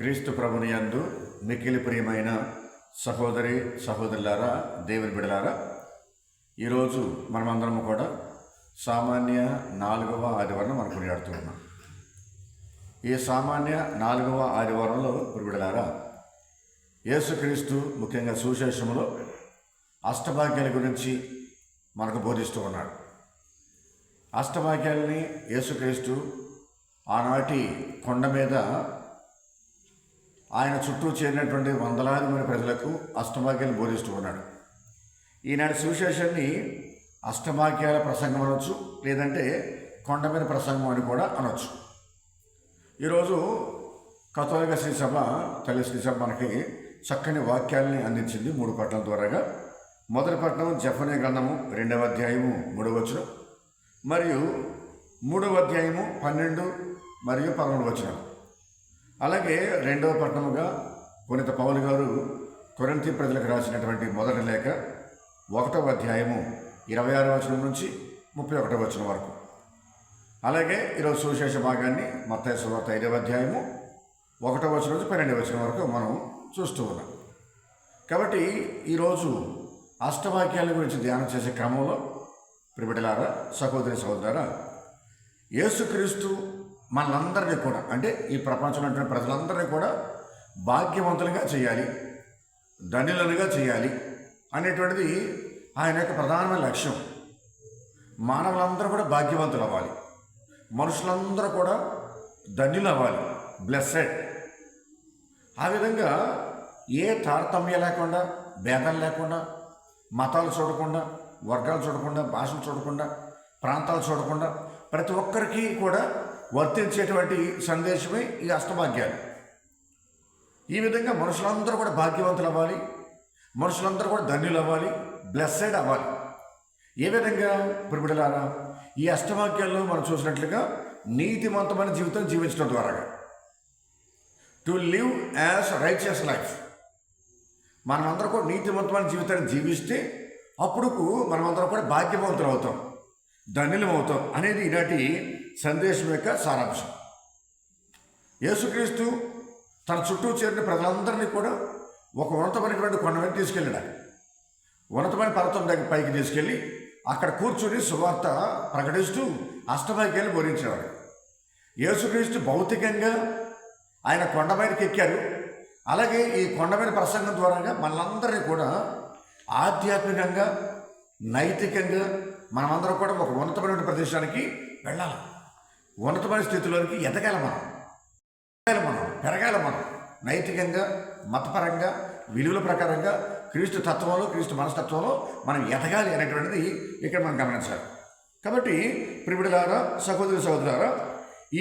క్రీస్తు ప్రభుని యందు మిక్కిలి ప్రియమైన సహోదరి సహోదరులారా, దేవుని బిడ్డలారా, ఈరోజు మనమందరం కూడా సామాన్య 4వ ఆదివారం మనం కొనియాడుతున్నాం. ఈ సామాన్య 4వ ఆదివారంలో బిడ్డలారా, యేసుక్రీస్తు ముఖ్యంగా సువిశేషములో అష్టభాగ్యాల గురించి మనకు బోధిస్తూ ఉన్నాడు. అష్టభాగ్యాలని యేసుక్రీస్తు ఆనాటి కొండ మీద ఆయన చుట్టూ చేరినటువంటి వందలాది మంది ప్రజలకు అష్టభాగ్యాలు బోధిస్తూ ఉన్నాడు. ఈనాటి సువిశేషాన్ని అష్టభాగ్యాల ప్రసంగం అనొచ్చు, లేదంటే కొండ మీద ప్రసంగం అని కూడా అనొచ్చు. ఈరోజు కథోలిక శ్రీ సభ, తల్లి శ్రీ సభ మనకి చక్కని వాక్యాలని అందించింది 3 పట్టణాల ద్వారాగా. మొదటి పట్టణం జెఫన్యా గ్రంథము 2వ అధ్యాయము 3వ వచనం, మరియు 3వ అధ్యాయము 12 మరియు 11 వచనం. అలాగే 2వ పట్టణముగా పునీత పౌలు గారు కొరింథీ ప్రజలకు రాసినటువంటి మొదటి లేఖ 1వ అధ్యాయము 26వ వచనం నుంచి 31వ వచనం వరకు. అలాగే ఈరోజు సువిశేష భాగాన్ని మత్తయి సువార్త 5వ అధ్యాయము 1వ వచనం నుంచి 12వ వచనం వరకు మనం చూస్తూ ఉన్నాం. కాబట్టి ఈరోజు అష్టవాక్యాల గురించి ధ్యానం చేసే క్రమంలో ప్రియబిడ్డలారా, సహోదరి సహోదరులారా, యేసుక్రీస్తు మనందరినీ కూడా, అంటే ఈ ప్రపంచంలో ఉన్న ప్రజలందరినీ కూడా భాగ్యవంతులుగా చేయాలి, ధన్యులుగా చేయాలి అనేటువంటిది ఆయన యొక్క ప్రధానమైన లక్ష్యం. మానవులందరూ కూడా భాగ్యవంతులు అవ్వాలి, మనుషులందరూ కూడా ధన్యులు అవ్వాలి, బ్లెస్సెడ్. ఆ విధంగా ఏ తారతమ్యం లేకుండా, భేదాలు లేకుండా, మతాలు చూడకుండా, వర్గాలు చూడకుండా, భాషలు చూడకుండా, ప్రాంతాలు చూడకుండా ప్రతి ఒక్కరికి కూడా వర్తించేటువంటి సందేశమే ఈ అష్టభాగ్యాలు. ఈ విధంగా మనుషులందరూ కూడా భాగ్యవంతులు అవ్వాలి, మనుషులందరూ కూడా ధన్యులు అవ్వాలి, బ్లెస్సెడ్ అవ్వాలి. ఏ విధంగా ప్రియబిడ్డలారా, ఈ అష్టభాగ్యాల్లో మనం చూసినట్లుగా నీతిమంతమైన జీవితం జీవించడం ద్వారా, to live as righteous life, మనమందరం కూడా నీతివంతమైన జీవితాన్ని జీవిస్తే అప్పుడు మనమందరం కూడా భాగ్యవంతులు అవుతాం, ధన్యులం అవుతాం అనేది ఈనాటి సందేశం యొక్క సారాంశం. యేసుక్రీస్తు తన చుట్టూ చేరిన ప్రజలందరినీ కూడా ఒక ఉన్నతమైనటువంటి కొండ మీద తీసుకెళ్ళాడు. ఉన్నతమైన పర్వతం దగ్గర పైకి తీసుకెళ్ళి అక్కడ కూర్చొని సువార్త ప్రకటిస్తూ అష్టభాగ్యాలు బోధించేవాడు. యేసుక్రీస్తు భౌతికంగా ఆయన కొండ మీదకి ఎక్కారు. అలాగే ఈ కొండ మీద ప్రసంగం ద్వారా మనందరినీ కూడా ఆధ్యాత్మికంగా, నైతికంగా మనమందరం కూడా ఒక ఉన్నతమైన ప్రదేశానికి వెళ్ళాలి, ఉన్నతమైన స్థితిలోనికి ఎదగాలి, మనం పెరగాలి. మనం నైతికంగా, మతపరంగా, విలువల ప్రకారంగా, క్రీస్తు తత్వంలో, క్రీస్తు మనస్తత్వంలో మనం ఎదగాలి అనేటువంటిది ఇక్కడ మనం గమనించాలి. కాబట్టి ప్రియబిడ్డలారా, సహోదరి సహోదరులారా,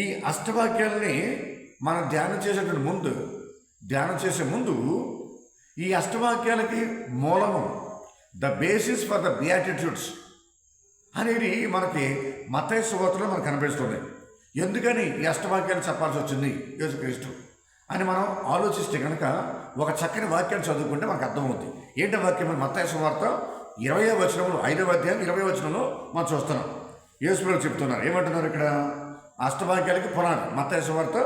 ఈ అష్టవాక్యాలని మనం ధ్యానం చేసే ముందు ఈ అష్టవాక్యాలకి మూలము, the basis for the beatitudes అనేది మనకి మత్తయి సువార్తలో మనకు కనిపిస్తుంది. ఎందుకని ఈ అష్టవాక్యాలు చెప్పాల్సి వచ్చింది యేసుక్రీస్తు అని మనం ఆలోచిస్తే కనుక ఒక చక్కని వాక్యాన్ని చదువుకుంటే మనకు అర్థమవుతుంది. ఏంటి వాక్యం? మత్తయి సువార్త 20వ వచనంలో, 5వ అధ్యాయం 20వ వచనంలో మనం చూస్తున్నాం. యేసుప్రభువు చెప్తున్నారు, ఏమంటున్నారు ఇక్కడ? అష్టవాక్యాలకి పునాది మత్తయి సువార్త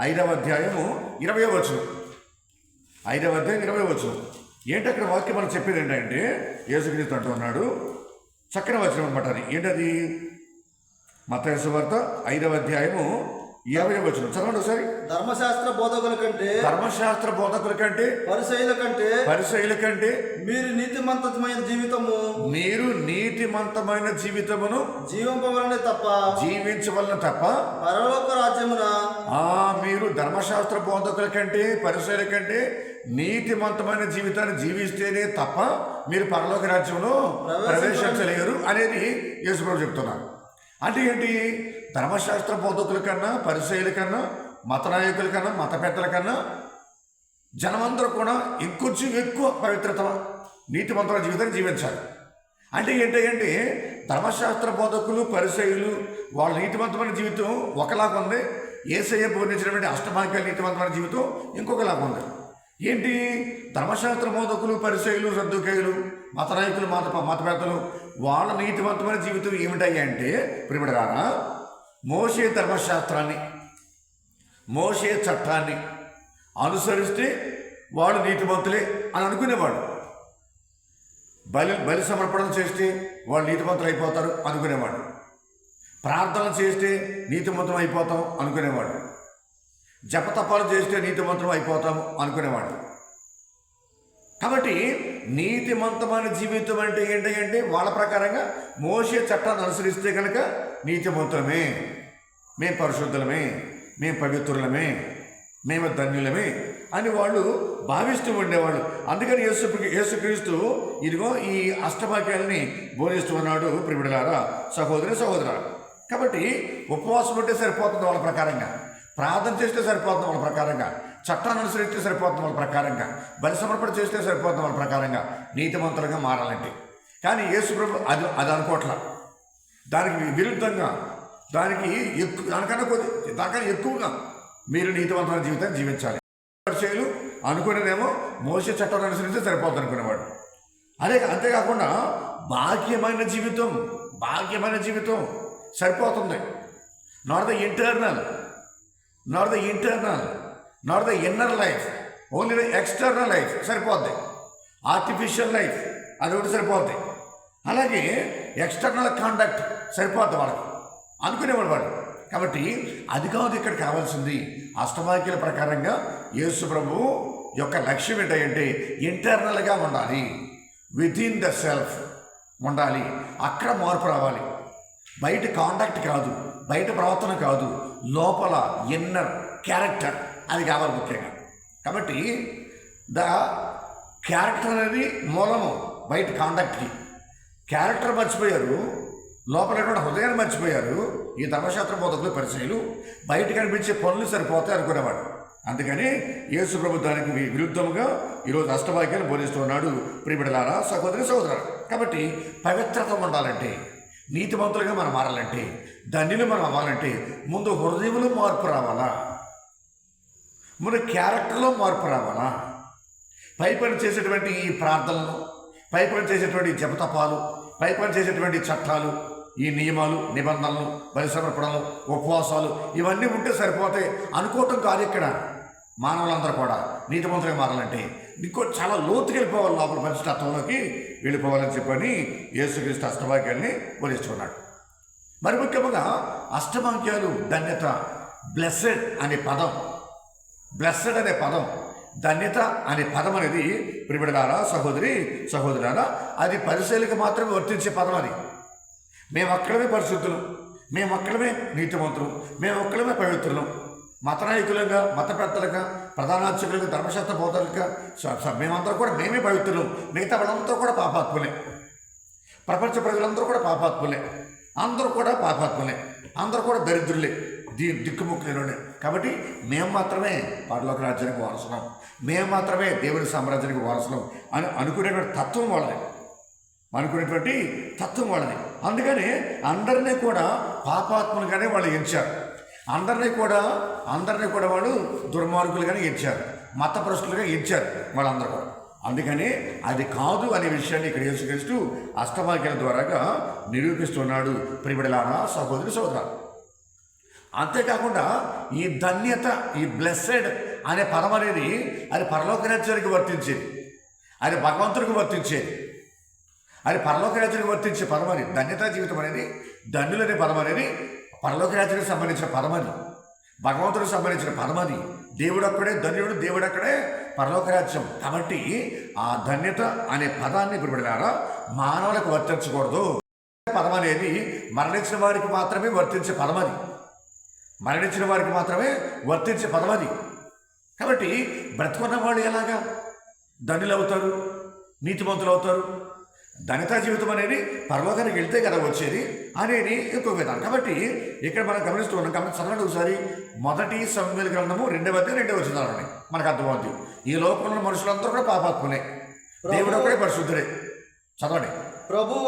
5వ అధ్యాయము 20వ వచనం, 5వ అధ్యాయం 20వ వచనం. ఏంటి అక్కడ వాక్యం మనం చెప్పేది ఏంటంటే, యేసుక్రీస్తు అంటూ ఉన్నాడు, చక్కని వచనం అనమాట. అది ఏంటది? మత్తయి సువార్త 5వ అధ్యాయము 20వ వచనం చదవండి ఒకసారి. ధర్మశాస్త్ర బోధకుల కంటే పరిసయ్యుల కంటే మీరు నీతిమంతమైన జీవితమును జీవించవలన తప్ప పరలోక రాజ్యమున మీరు ధర్మశాస్త్ర బోధకుల కంటే, పరిసయ్యుల కంటే నీతిమంతమైన జీవితాన్ని జీవిస్తేనే తప్ప మీరు పరలోక రాజ్యంలో ప్రవేశించలేరు అనేది యేసుప్రభువు చెప్తున్నారు. అంటే ఏంటి? ధర్మశాస్త్ర బోధకుల కన్నా, పరిసయ్యుల కన్నా, మత నాయకుల కన్నా, మత పెద్దల కన్నా జనమందరూ కూడా ఇంకొంచెం ఎక్కువ పవిత్రత, నీతిమంతమైన జీవితాన్ని జీవించాలి. అంటే ఏంటంటే ధర్మశాస్త్ర బోధకులు, పరిసయ్యులు వాళ్ళ నీతివంతమైన జీవితం ఒకలాగా ఉంది, యేసయ్య బోధించినటువంటి అష్టభాగ్యాల నీతివంతమైన జీవితం ఇంకొకలాగా ఉంది. ఏంటి? ధర్మశాస్త్ర బోధకులు, పరిసయ్యులు, సద్దుకయ్యులు, మత నాయకులు, మత పెద్దలు వాళ్ళ నీతివంతమైన జీవితం ఏమిటాయి అంటే ప్రియబిడ్డలారా, మోషే ధర్మశాస్త్రాన్ని, మోషే చట్టాన్ని అనుసరిస్తే వాడు నీతిమంతులే అని అనుకునేవాడు. బలి సమర్పణ చేస్తే వాళ్ళు నీతిమంతులు అయిపోతారు అనుకునేవాడు. ప్రార్థన చేస్తే నీతిమంతం అయిపోతాం అనుకునేవాడు. జపతపాలు చేస్తే నీతిమంతం అయిపోతాం అనుకునేవాడు. కాబట్టి నీతిమంతమైన జీవితం అంటే ఏంటంటే వాళ్ళ ప్రకారంగా మోషే చట్టాన్ని అనుసరిస్తే కనుక నీతిమంతులమే, మేము పరిశుద్ధులమే, మేము పవిత్రులమే, మేము ధన్యులమే అని వాళ్ళు భావిస్తూ ఉండేవాళ్ళు. అందుకని యేసుక్రీస్తు ఇదిగో ఈ అష్టవాక్యాలని బోధిస్తూ ఉన్నాడు. ప్రియులారా, సహోదరి సహోదరా, కాబట్టి ఉపవాసం ఉంటే సరిపోతుంది వాళ్ళ ప్రకారంగా, ప్రార్థన చేస్తే సరిపోతుంది వాళ్ళ ప్రకారంగా, చట్టాన్ని అనుసరిస్తే సరిపోతుంది వాళ్ళ ప్రకారంగా, బలి సమర్పణ చేస్తే సరిపోతుంది వాళ్ళ ప్రకారంగా నీతిమంతులుగా మారాలంటే. కానీ యేసు ప్రభు అది అనుకోవట్లా. దానికి విరుద్ధంగా, దానికన్నా ఎక్కువగా మీరు నీతివంతమైన జీవితాన్ని జీవించాలి. పరిచయాలు అనుకునేదేమో మోసే చట్టాన్ని అనుసరిస్తే సరిపోతుంది అనుకునేవాడు. అంతేకాకుండా భాగ్యమైన జీవితం సరిపోతుంది. Not the internal, not the inner life, only the external life సరిపోద్ది. ఆర్టిఫిషియల్ లైఫ్ అది ఒకటి సరిపోద్ది. అలాగే ఎక్స్టర్నల్ కాండక్ట్ సరిపోద్ది వాళ్ళకి అనుకునేవాడు వాడు. కాబట్టి అది కాదు ఇక్కడ కావాల్సింది. అష్టవాక్యాల ప్రకారంగా యేసు ప్రభు యొక్క లక్ష్యం ఏంటంటే ఇంటర్నల్గా ఉండాలి, వితిన్ ద సెల్ఫ్ ఉండాలి. అక్కడ మార్పు రావాలి. బయట కాండక్ట్ కాదు, బయట ప్రవర్తన కాదు, లోపల ఇన్నర్ క్యారెక్టర్ అది కావాలి ముఖ్యంగా. కాబట్టి ద క్యారెక్టర్ అనేది మూలము బయట కాండక్ట్కి. క్యారెక్టర్ మర్చిపోయారు, లోపల హృదయాన్ని మర్చిపోయారు ఈ ధర్మశాస్త్ర బోధకులు పరిచయాలు. బయట కనిపించే పనులు సరిపోతాయి అనుకునేవాడు. అందుకని యేసు ప్రభు దానికి విరుద్ధంగా ఈరోజు అష్టవాక్యాలు బోధిస్తున్నాడు. ప్రియబిడ్డలారా, సహోదరి సహోదరు, కాబట్టి పవిత్రత ఉండాలంటే, నీతిమంతులుగా మనం మారాలంటే, ధన్యులు మనం అవ్వాలంటే ముందు హృదయంలో మార్పు రావాలా, ముందు క్యారెక్టర్లో మార్పు రావాలా. పైపని చేసేటువంటి ఈ ప్రార్థనలు, పైపని చేసేటువంటి జపతపాలు, పైపని చేసేటువంటి చట్టాలు, ఈ నియమాలు, నిబంధనలు, బలి సమర్పణలు, ఉపవాసాలు ఇవన్నీ ఉంటే సరిపోతాయి అనుకోవటం కాదు. ఇక్కడ మానవులందరూ కూడా నీతిమంతులుగా మారాలంటే ఇంకో చాలా లోతుకి వెళ్ళిపోవాలి, లోపల పరిశుద్ధత్వంలోకి వెళ్ళిపోవాలని చెప్పని యేసుక్రీస్తు అష్టవాక్యాల్ని బోధిస్తున్నాడు. మరి ముఖ్యంగా అష్టవాక్యాలు ధన్యత, బ్లెస్సెడ్ అనే పదం, ధన్యత అనే పదం అనేది ప్రియబిడ్డలారా, సహోదరి సహోదరులారా, అది పరిశీలికి మాత్రమే వర్తించే పదం. అది మేము ఒక్కడమే పరిశుద్ధులు, మేము ఒక్కడమే నీతిమంతులు, మేము ఒక్కడమే పవిత్రులు. మత నాయకులుగా, మత పెద్దలుగా, ప్రధానార్చకులుగా, ధర్మశాస్త్ర బోధకులుగా మేమందరూ కూడా మేమే పవిత్రులు, మిగతా వాళ్ళందరూ కూడా పాపాత్ములే. ప్రపంచ ప్రజలందరూ కూడా పాపాత్ములే, అందరూ కూడా దరిద్రులే, దిక్కుముక్కులేని. కాబట్టి మేము మాత్రమే పరలోక రాజ్యానికి వారసులం, మేము మాత్రమే దేవుని సామ్రాజ్యానికి వారసులం అని అనుకునేటువంటి తత్వం వాళ్ళది. అందుకని అందరినీ కూడా పాపాత్ములుగానే వాళ్ళు ఎంచారు. అందరినీ కూడా వాళ్ళు దుర్మార్గులుగానే ఎంచారు, మతపరుస్తులుగా ఎంచారు వాళ్ళందరూ కూడా. అందుకని అది కాదు అనే విషయాన్ని ఇక్కడ యేసుక్రీస్తు అష్టవాక్యాల ద్వారాగా నిరూపిస్తున్నాడు. ప్రియబిడ్డలారా, సహోదరి సహోదరులారా, అంతేకాకుండా ఈ ధన్యత, ఈ బ్లెస్సెడ్ అనే పదం అనేది అది పరలోక రాజ్యానికి వర్తించేది, అది భగవంతుడికి వర్తించేది, అది పరలోక రాజ్యానికి వర్తించే పదం. అది ధన్యతా జీవితం అనేది, ధన్యులు అనే పదం అనేది పరలోక రాజ్యానికి సంబంధించిన పదం, అది భగవంతుడికి సంబంధించిన పదం. అది దేవుడు అక్కడే ధన్యుడు, దేవుడు అక్కడే పరలోక రాజ్యం. కాబట్టి ఆ ధన్యత అనే పదాన్ని ప్రియబిడ్డలారా మానవులకు వర్తించకూడదు. పదం అనేది మరణించిన వారికి మాత్రమే వర్తించే పదం, అది వర్తించే పదం అది. కాబట్టి బ్రతుకున్న వాళ్ళు ఎలాగా ధన్యులు అవుతారు, నీతిమంతులు అవుతారు? ధన్యతా జీవితం అనేది పరలోకానికి వెళ్తే కదా వచ్చేది అనేది ఇంకొక విధానం. కాబట్టి ఇక్కడ మనం గమనిస్తూ ఉన్నాం. కాబట్టి చదవండి ఒకసారి. 1 సమూయేలు గ్రంథము 2:2 మనకు అర్థమవుతుంది. ఈ లోకంలో మనుషులందరూ కూడా పాపాత్ములే, దేవుడు ఒకడే పరిశుద్ధుడే. చదవండి. ప్రభువు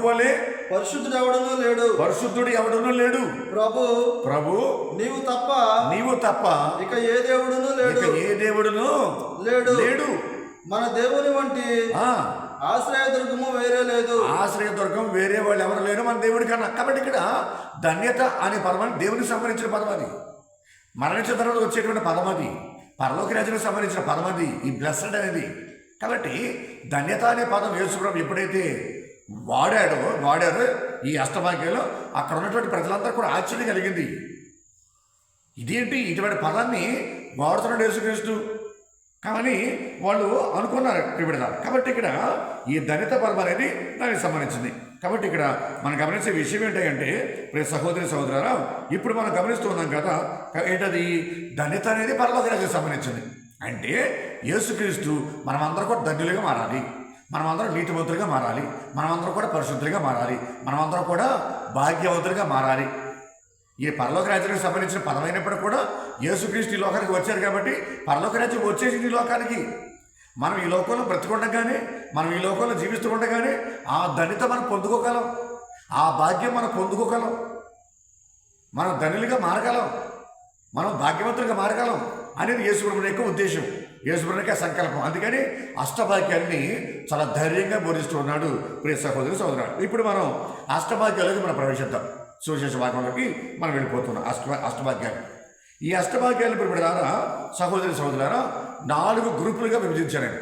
వలె పరిశుద్ధుడు ఎవడునూ లేడు. ప్రభు నీవు తప్ప ఇక ఏ దేవుడును లేడు. మన దేవుని వంటి ఆశ్రయదుర్గము వేరే వాళ్ళు ఎవరు లేరు మన దేవుడి కన్నా. కాబట్టి ఇక్కడ ధన్యత అనే పదం దేవునికి సంబంధించిన పదం, అది మరణించిన తర్వాత వచ్చేటువంటి పదం, అది పరలోక రాజ్యానికి సంబంధించిన పదం అది, ఈ బ్లెస్డ్ అనేది. కాబట్టి ధన్యత అనే పదం యేసుప్రభు ఎప్పుడైతే వాడారో ఈ అష్టభాగ్యంలో, అక్కడ ఉన్నటువంటి ప్రజలందరూ కూడా ఆశ్చర్యం కలిగింది. ఇదేంటి ఇటువంటి పదాన్ని వాడుతున్నాడు యేసుక్రీస్తు కానీ వాళ్ళు అనుకున్నారు ప్రియబిడ్డలారా. కాబట్టి ఇక్కడ ఈ ధన్యత పదం అనేది దానికి సంబంధించింది. కాబట్టి ఇక్కడ మనం గమనించే విషయం ఏంటంటే ప్రియ సహోదరి సహోదరులారా, ఇప్పుడు మనం గమనిస్తూ ఉన్నాం కదా, ఏంటది ధన్యత అనేది పరలోక రాజ్యానికి సంబంధించింది. అంటే యేసుక్రీస్తు మనమందరం కూడా ధన్యులుగా మారాలి, మనమందరం నీతివంతులుగా మారాలి, మనమందరం కూడా పరిశుద్ధులుగా మారాలి, మనమందరం కూడా భాగ్యవంతులుగా మారాలి. ఈ పరలోక రాజ్యానికి సంబంధించిన పదమైనప్పటికీ కూడా యేసుక్రీస్తు ఈ లోకానికి వచ్చారు కాబట్టి పరలోక రాజ్యం వచ్చేసింది ఈ లోకానికి. మనం ఈ లోకంలో బ్రతికుండగానే, మనం ఈ లోకంలో జీవిస్తూ ఉండగానే ఆ ధన్యత మనం పొందుకోగలం, ఆ భాగ్యం మనం పొందుకోగలం, మనం ధనులుగా మారగలం, మనం భాగ్యవంతులుగా మారగలం అనేది యేసుప్రభుని యొక్క ఉద్దేశం, యేసుప్రభుని యొక్క సంకల్పం. అందుకని అష్టభాగ్యాన్ని చాలా ధైర్యంగా బోధిస్తూ ఉన్నాడు ప్రియ సహోదరి సహోదరుడు. ఇప్పుడు మనం అష్టభాగ్యాలకి మనం ప్రవేశిద్దాం. సువిశేష భాగంలోకి మనం వెళ్ళిపోతున్నాం. అష్టభాగ్యాలు, ఈ అష్టభాగ్యాలు ఇప్పుడు సహోదరి సహోదరులారా 4 గ్రూపులుగా విభజించారండి.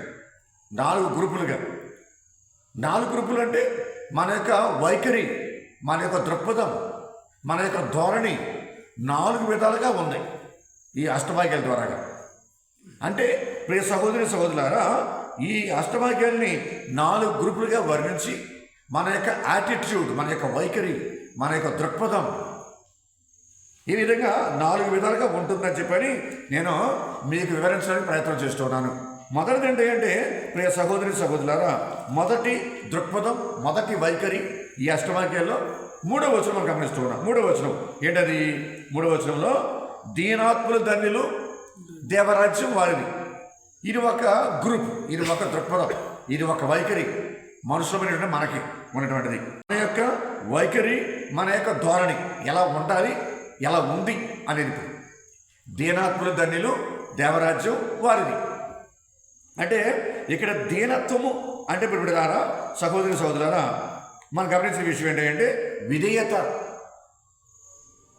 4 గ్రూపులుగా. 4 గ్రూపులు అంటే మన యొక్క వైఖరి, మన యొక్క దృక్పథం, మన యొక్క ధోరణి 4 విధాలుగా ఉన్నాయి ఈ అష్టభాగ్యాల ద్వారాగా. అంటే ప్రియ సహోదరి సహోదరులారా, ఈ అష్టభాగ్యాల్ని 4 గ్రూపులుగా వర్ణించి మన యొక్క యాటిట్యూడ్, మన యొక్క వైఖరి, మన యొక్క దృక్పథం ఈ విధంగా 4 విధాలుగా ఉంటుందని చెప్పని నేను మీకు వివరించడానికి ప్రయత్నం చేస్తున్నాను. మొదటిది ఏంటంటే ప్రియ సహోదరి సహోదరులారా, మొదటి దృక్పథం, మొదటి వైఖరి ఈ అష్టవాక్యాల్లో 3వ వచనం మనం గమనిస్తూ ఉన్నాం. 3వ వచనం ఏంటది? 3వ వచనంలో దీనాత్ములు ధన్యులు, దేవరాజ్యం వారిది. ఇది ఒక గ్రూప్, ఇది ఒక దృక్పథం, ఇది ఒక వైఖరి మనుషులమైనటువంటి మనకి ఉన్నటువంటిది. మన యొక్క వైఖరి, మన యొక్క ధోరణి ఎలా ఉండాలి, ఎలా ఉంది అనేది. దీనాత్ములు ధన్యులు, దేవరాజ్యం వారిది. అంటే ఇక్కడ దీనత్వము అంటే ఇప్పుడు సహోదరి సహోదరులారా, మనం గమనించిన విషయం ఏంటంటే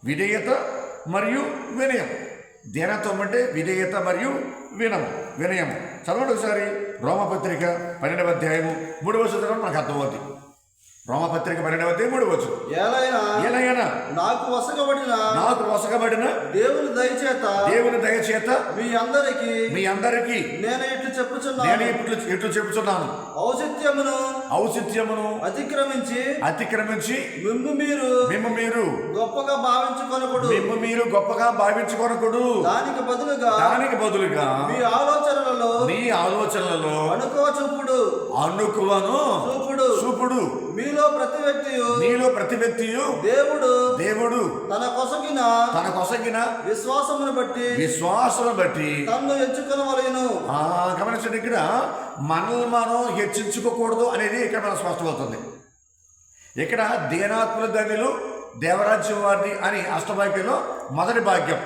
విధేయత మరియు వినయం. దీనత్వం అంటే విధేయత మరియు వినయం. చదవండి ఒకసారి రోమపత్రిక 12వ అధ్యాయము 3వ వచనం మనకు అర్థమవుతుంది. రోమపత్రిక 12వ అధ్యాయం 3వ వచనం. ఏలైనా నాకు వసగబడిన దేవుని దయచేత మీ అందరికి నేను ఇట్లు చెప్పుచున్నాను, ఔచిత్యమును అతిక్రమించి మిమ్ము మీరు గొప్పగా భావించుకొనకుడు. దానికి బదులుగా మీ ఆలోచనలలో అనుకువను చూపుడు. మీలో ప్రతి వ్యక్తియు దేవుడు తన కొసగిన విశ్వాసమును బట్టి తన్ను ఎంచుకొనవలెను. గమనించండి, ఇక్కడ మనల్ని మనం హెచ్చించుకోకూడదు అనేది ఇక్కడ మనకు స్పష్టమవుతుంది. ఇక్కడ దీనాత్ముల ధన్యులు, దేవరాజ్యం వారిది అని అష్టభాగ్యంలో మొదటి భాగ్యం.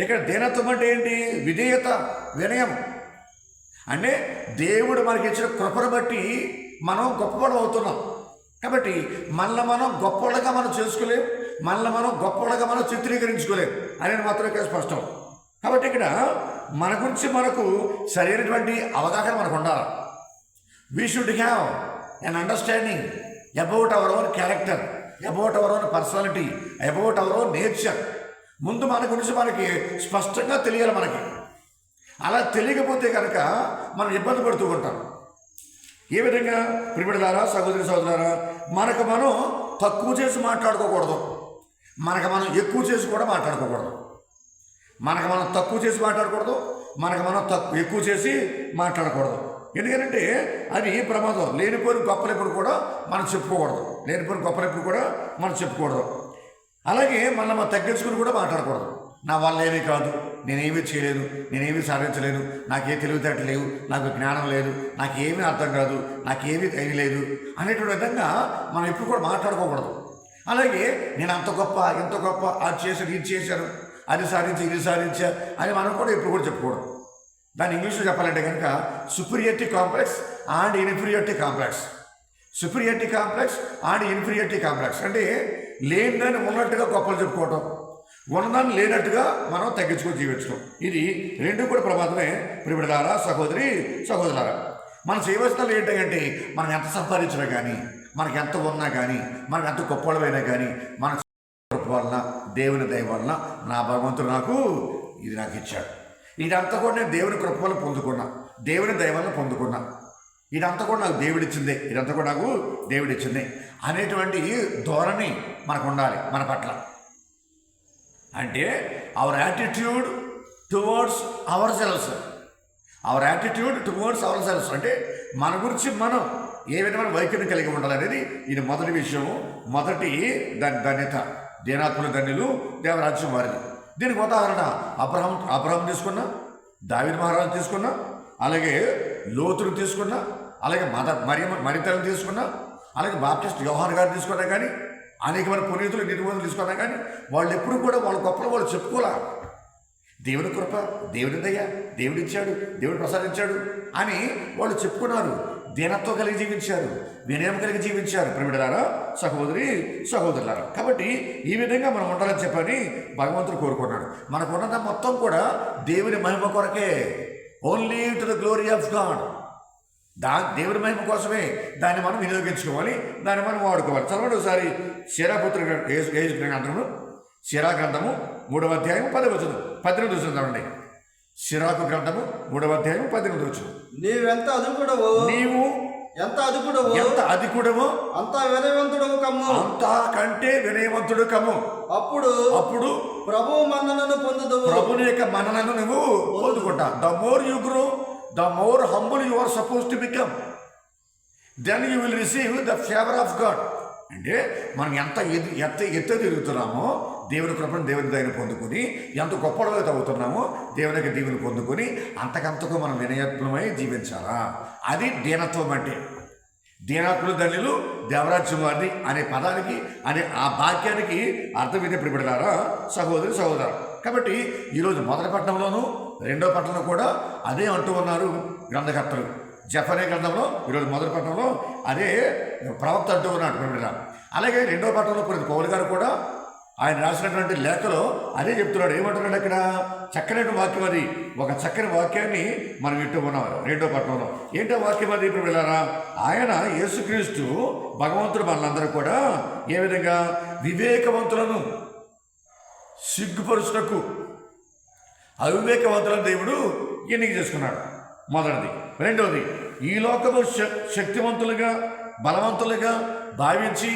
ఇక్కడ దీనత్వం అంటే ఏంటి? విధేయత, వినయం. అంటే దేవుడు మనకి ఇచ్చిన కృపను బట్టి మనం గొప్పవాడు అవుతున్నాం. కాబట్టి మనల్ని మనం గొప్పవాళ్ళగా మనం చేసుకోలేం, మనల్ని మనం గొప్పవాళ్ళగా మనం చిత్రీకరించుకోలేం అనేది మాత్రం ఇక్కడ స్పష్టం. కాబట్టి ఇక్కడ మన గురించి మనకు సరైనటువంటి అవగాహన మనకు ఉండాలి. We should have an understanding about our own character, about our own personality, about our own nature. ముందు మన గురించి మనకి స్పష్టంగా తెలియాలి. మనకి అలా తెలియకపోతే కనుక మనం ఇబ్బంది పడుతూ ఉంటాం. ఏ విధంగా? ప్రియబిడ్డలారా, సహోదరి సహోదరులారా, మనకు మనం తక్కువ చేసి మాట్లాడుకోకూడదు, మనకు మనం ఎక్కువ చేసి కూడా మాట్లాడుకోకూడదు. మనకు మనం తక్కువ చేసి మాట్లాడకూడదు, మనకు మనం ఎక్కువ చేసి మాట్లాడకూడదు. ఎందుకంటే అది ప్రమాదం. లేనిపోయిన గొప్పలెప్పుడు కూడా మనం చెప్పుకోకూడదు. అలాగే మనం తగ్గించుకుని కూడా మాట్లాడకూడదు. నా వల్ల ఏమీ కాదు, నేనేమీ చేయలేను, నేనేమీ సాధించలేను, నాకే తెలివితేటలు లేవు, నాకు జ్ఞానం లేదు, నాకేమీ అర్థం కాదు, నాకేమీ తెలివి లేదు అనేటువంటి విధంగా మనం ఎప్పుడు కూడా మాట్లాడుకోకూడదు. అలాగే నేను అంత గొప్ప, ఎంత గొప్ప, అది చేశాను, ఇది చేశాను, అది సాధించా, ఇది సాధించా అని మనం కూడా ఎప్పుడు కూడా చెప్పుకోవడం. దాన్ని ఇంగ్లీష్లో చెప్పాలంటే కనుక superiority complex and inferiority complex అంటే లేనిదాన్ని ఉన్నట్టుగా గొప్పలు చెప్పుకోవటం, ఉన్నదాన్ని లేనట్టుగా మనం తగ్గించుకొని జీవించడం, ఇది రెండు కూడా ప్రమాదమే. ప్రియబిడ్డలారా, సహోదరి సహోదరులారా, మనం చేయవలసినవి ఏంటంటే మనం ఎంత సంపాదించినా కానీ, మనకి ఎంత ఉన్నా కానీ, మనం ఎంత గొప్పవాళ్ళమైనా కానీ, మన కృప వలన, దేవుని దయ వలన నా భగవంతుడు నాకు ఇది నాకు ఇచ్చాడు, ఇదంతా కూడా నేను దేవుని కృప వల్ల పొందుకున్నా, దేవుని దయ వల్ల పొందుకున్నా, ఇదంతా కూడా నాకు దేవుడిచ్చిందే, ఇదంతా కూడా నాకు దేవుడిచ్చిందే అనేటువంటి ధోరణి మనకు ఉండాలి మన పట్ల. అంటే our attitude towards our cells, our attitude towards our cells అంటే మన గురించి మనం ఏ విధమైన వైఖరిని కలిగి ఉండాలనేది ఇది మొదటి విషయము, మొదటి ధన్యత. దీనాత్ముల ధన్యులు దేవరాజ్యం వారిది. దీనికి ఉదాహరణ అబ్రహాం తీసుకున్నా, దావీదు మహారాజు తీసుకున్నా, అలాగే లోతును తీసుకున్నా, అలాగే మరితలను తీసుకున్నా, అలాగే బాప్టిస్ట్ యోహాన్ గారు తీసుకున్నా కానీ, అనేకమైన పునీతులు నిర్మూలన తీసుకున్నా కానీ వాళ్ళు ఎప్పుడు కూడా వాళ్ళ గొప్పలు వాళ్ళు చెప్పుకోలే. దేవుని కృప, దేవుని దయ, దేవుడిచ్చాడు, దేవుడు ప్రసాదించాడు అని వాళ్ళు చెప్పుకున్నారు. దీనత్వం కలిగి జీవించారు, వినయం కలిగి జీవించారు. ప్రియమిడలారా, సహోదరి సహోదరులారా, కాబట్టి ఈ విధంగా మనం ఉండాలని చెప్పని భగవంతుడు కోరుకున్నాడు. మనకున్నది మొత్తం కూడా దేవుని మహిమ కొరకే, only to the glory of God. దేవుని మహిమ కోసమే దాన్ని మనం వినియోగించుకోవాలి, దాన్ని మనం వాడుకోవాలి. చదవండి ఒకసారి సిరా గ్రంథము 3వ అధ్యాయం 18 చదవండి. సిరాకు గ్రంథము 3వ అధ్యాయం 18. నీవెంత అదుకుడవో, నీవు ఎంత అధికుడవో అంత వినయవంతుడవు కమ్ము, అంత కంటే వినయవంతుడు కమ్ము. అప్పుడు ప్రభు మన్ననను పొందుదువు, ప్రభుని యొక్క మన్ననను నువ్వు పొందుకుంటా. The more you grow, the more humble you are supposed to become, then you will receive the favor of God. అంటే మనం ఎంత తిరుగుతున్నామో దేవుని కృపను, దేవుని దయను పొందుకొని, ఎంత గొప్పవాళ్ళతో అవుతున్నామో దేవునికి దీవెని పొందుకొని అంతకంతకు మనం వినయత్వమై జీవించాలా. అది దీనత్వం. అంటే దీనాత్ములు ధన్యులు దేవరాజ్యం వారిని అనే పదానికి, అనే ఆ వాక్యానికి అర్థం ఇదే. ప్రియబిడ్డలారా, సహోదరి సహోదరు, కాబట్టి ఈరోజు మొదటి పట్టణంలోనూ రెండో పట్టణంలో కూడా అదే అంటూ ఉన్నారు గ్రంథకర్తలు. జఫనే గ్రంథంలో ఈరోజు మొదటి పట్టణంలో అదే ప్రవక్త అంటూ ఉన్నాడు ప్రియబిడ్డలారా. అలాగే రెండో పట్టణంలో పునీత పౌలు గారు కూడా ఆయన రాసినటువంటి లేఖలో అదే చెప్తున్నాడు. ఏమంటున్నాడు అక్కడ? చక్కని వాక్యం అది, ఒక చక్కని వాక్యాన్ని మనం వింటూ ఉన్నాం రెండో పట్టణంలో. ఏంటో వాక్యం అది ప్రియబిడ్డలారా? ఆయన యేసుక్రీస్తు భగవంతుడు మనందరూ కూడా ఏ విధంగా వివేకవంతులను సిగ్గుపరుచుటకు అవివేకవంతులను దేవుడు ఎన్నిక చేసుకున్నాడు, మొదటిది. రెండవది, ఈ లోకము శక్తివంతులుగా బలవంతులుగా భావించి,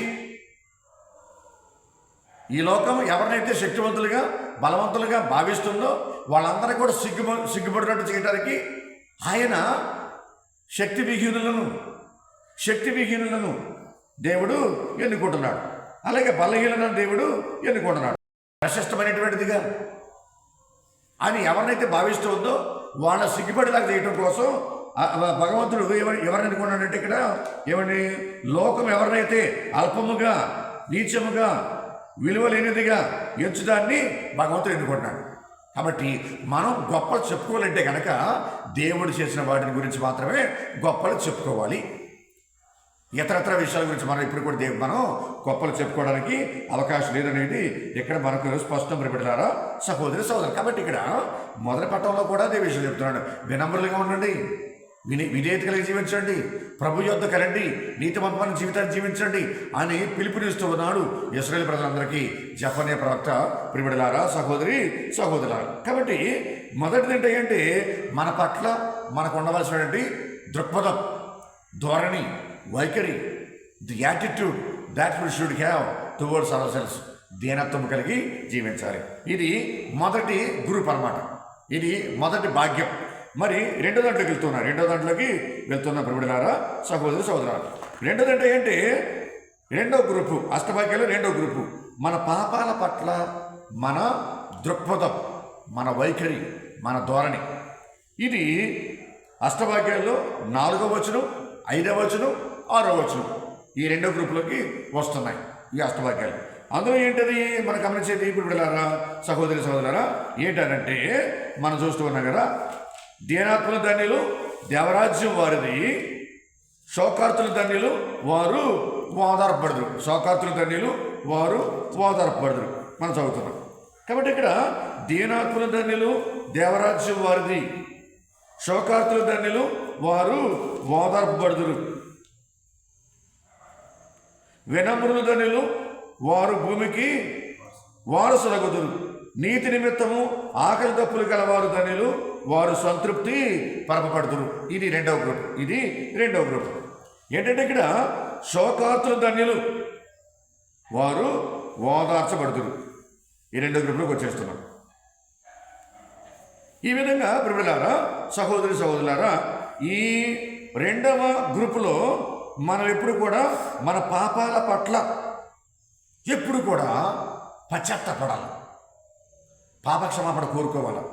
ఈ లోకం ఎవరినైతే శక్తివంతులుగా బలవంతులుగా భావిస్తుందో వాళ్ళందరూ కూడా సిగ్గుపడినట్టు చేయడానికి ఆయన శక్తి విహీనులను దేవుడు ఎన్నుకుంటున్నాడు. అలాగే బలహీనలను దేవుడు ఎన్నుకుంటున్నాడు. ప్రశస్తమైనటువంటిదిగా అని ఎవరినైతే భావిస్తూ ఉందో వాళ్ళ సిగ్గుపడేలాగా చేయటం కోసం భగవంతుడు ఎవరిని ఎన్నుకున్నాడంటే ఇక్కడ ఏమని, లోకం ఎవరినైతే అల్పముగా, నీచముగా, విలువ లేనిదిగా ఎంచుదాన్ని భగవంతుడు ఎన్నుకుంటున్నాడు. కాబట్టి మనం గొప్పలు చెప్పుకోవాలంటే కనుక దేవుడు చేసిన వాటిని గురించి మాత్రమే గొప్పలు చెప్పుకోవాలి. ఇతరత్ర విషయాల గురించి మనం ఇప్పుడు కూడా మనం గొప్పలు చెప్పుకోవడానికి అవకాశం లేదనేది ఇక్కడ మనకు స్పష్టం. ప్రియబిడ్డలారా, సహోదరి సహోదరు, కాబట్టి ఇక్కడ మొదటి పట్టణంలో కూడా అదే విషయం చెప్తున్నాడు. వినమ్రులుగా ఉండండి, విధేయత కలిగి జీవించండి, ప్రభు యొద్దకు రండి, నీతిమంతమైన జీవితాన్ని జీవించండి అని పిలుపునిస్తూ ఉన్నాడు ఇశ్రాయేలు ప్రజలందరికీ జఫనే ప్రవక్త. ప్రియబిడ్డలారా, సహోదరి సహోదరులారా, కాబట్టి మొదటిది ఏంటంటే మన పట్ల మనకు ఉండవలసినటువంటి దృక్పథం, ధోరణి, వైఖరి, the attitude that we should have towards our selves. దీనత్వం కలిగి జీవించాలి. ఇది మొదటి గ్రూప్ అన్నమాట, ఇది మొదటి భాగ్యం. మరి రెండో దాంట్లోకి వెళ్తున్న ప్రియబిడ్డలారా, సహోదరి సహోదరులారా, రెండోదంటే ఏంటి? రెండో గ్రూపు, అష్టభాగ్యాలు రెండో గ్రూపు. మన పాపాల పట్ల మన దృక్పథం, మన వైఖరి, మన ధోరణి. ఇది అష్టభాగ్యాల్లో 4వ వచనం, 5వ వచనం, 6వ వచనం, ఈ రెండో గ్రూపులోకి వస్తున్నాయి ఈ అష్టభాగ్యాలు. అందులో ఏంటది మనం గమనించేది ఇప్పుడు బిడ్డలారా, సహోదరి సహోదరులారా, ఏంటంటే మనం చూస్తూ ఉన్నాం కదా, దీనాత్ముల ధన్యులు దేవరాజ్యం వారిది, శోకార్తుల ధన్యులు వారు ఓదార్పడదురు. శోకార్తుల ధన్యులు వారు ఓదార్పడదురు మనం చదువుతున్నాం. కాబట్టి ఇక్కడ దీనాత్ముల ధన్యులు, దేవరాజ్యం వారిది. శోకార్తుల ధన్యులు, వారు ఓదార్పబడుదురు. వినమ్రుల ధన్యులు, వారు భూమికి వారసులగుదురు. నీతి నిమిత్తము ఆకలి దప్పులు గలవారు ధన్యులు, వారు సంతృప్తి పరపబడుదురు. ఇది రెండవ గ్రూప్. ఏంటంటే ఇక్కడ శోకార్తుల ధన్యులు, వారు ఓదార్చబడుదురు. ఈ రెండో గ్రూప్లోకి వచ్చేస్తున్నాం. ఈ విధంగా ప్రియులారా, సహోదరులారా, ఈ రెండవ గ్రూపులో మనం ఎప్పుడు కూడా మన పాపాల పట్ల ఎప్పుడు కూడా పశ్చాత్తపడాలి, పాపక్షమాపణ కోరుకోవాలి,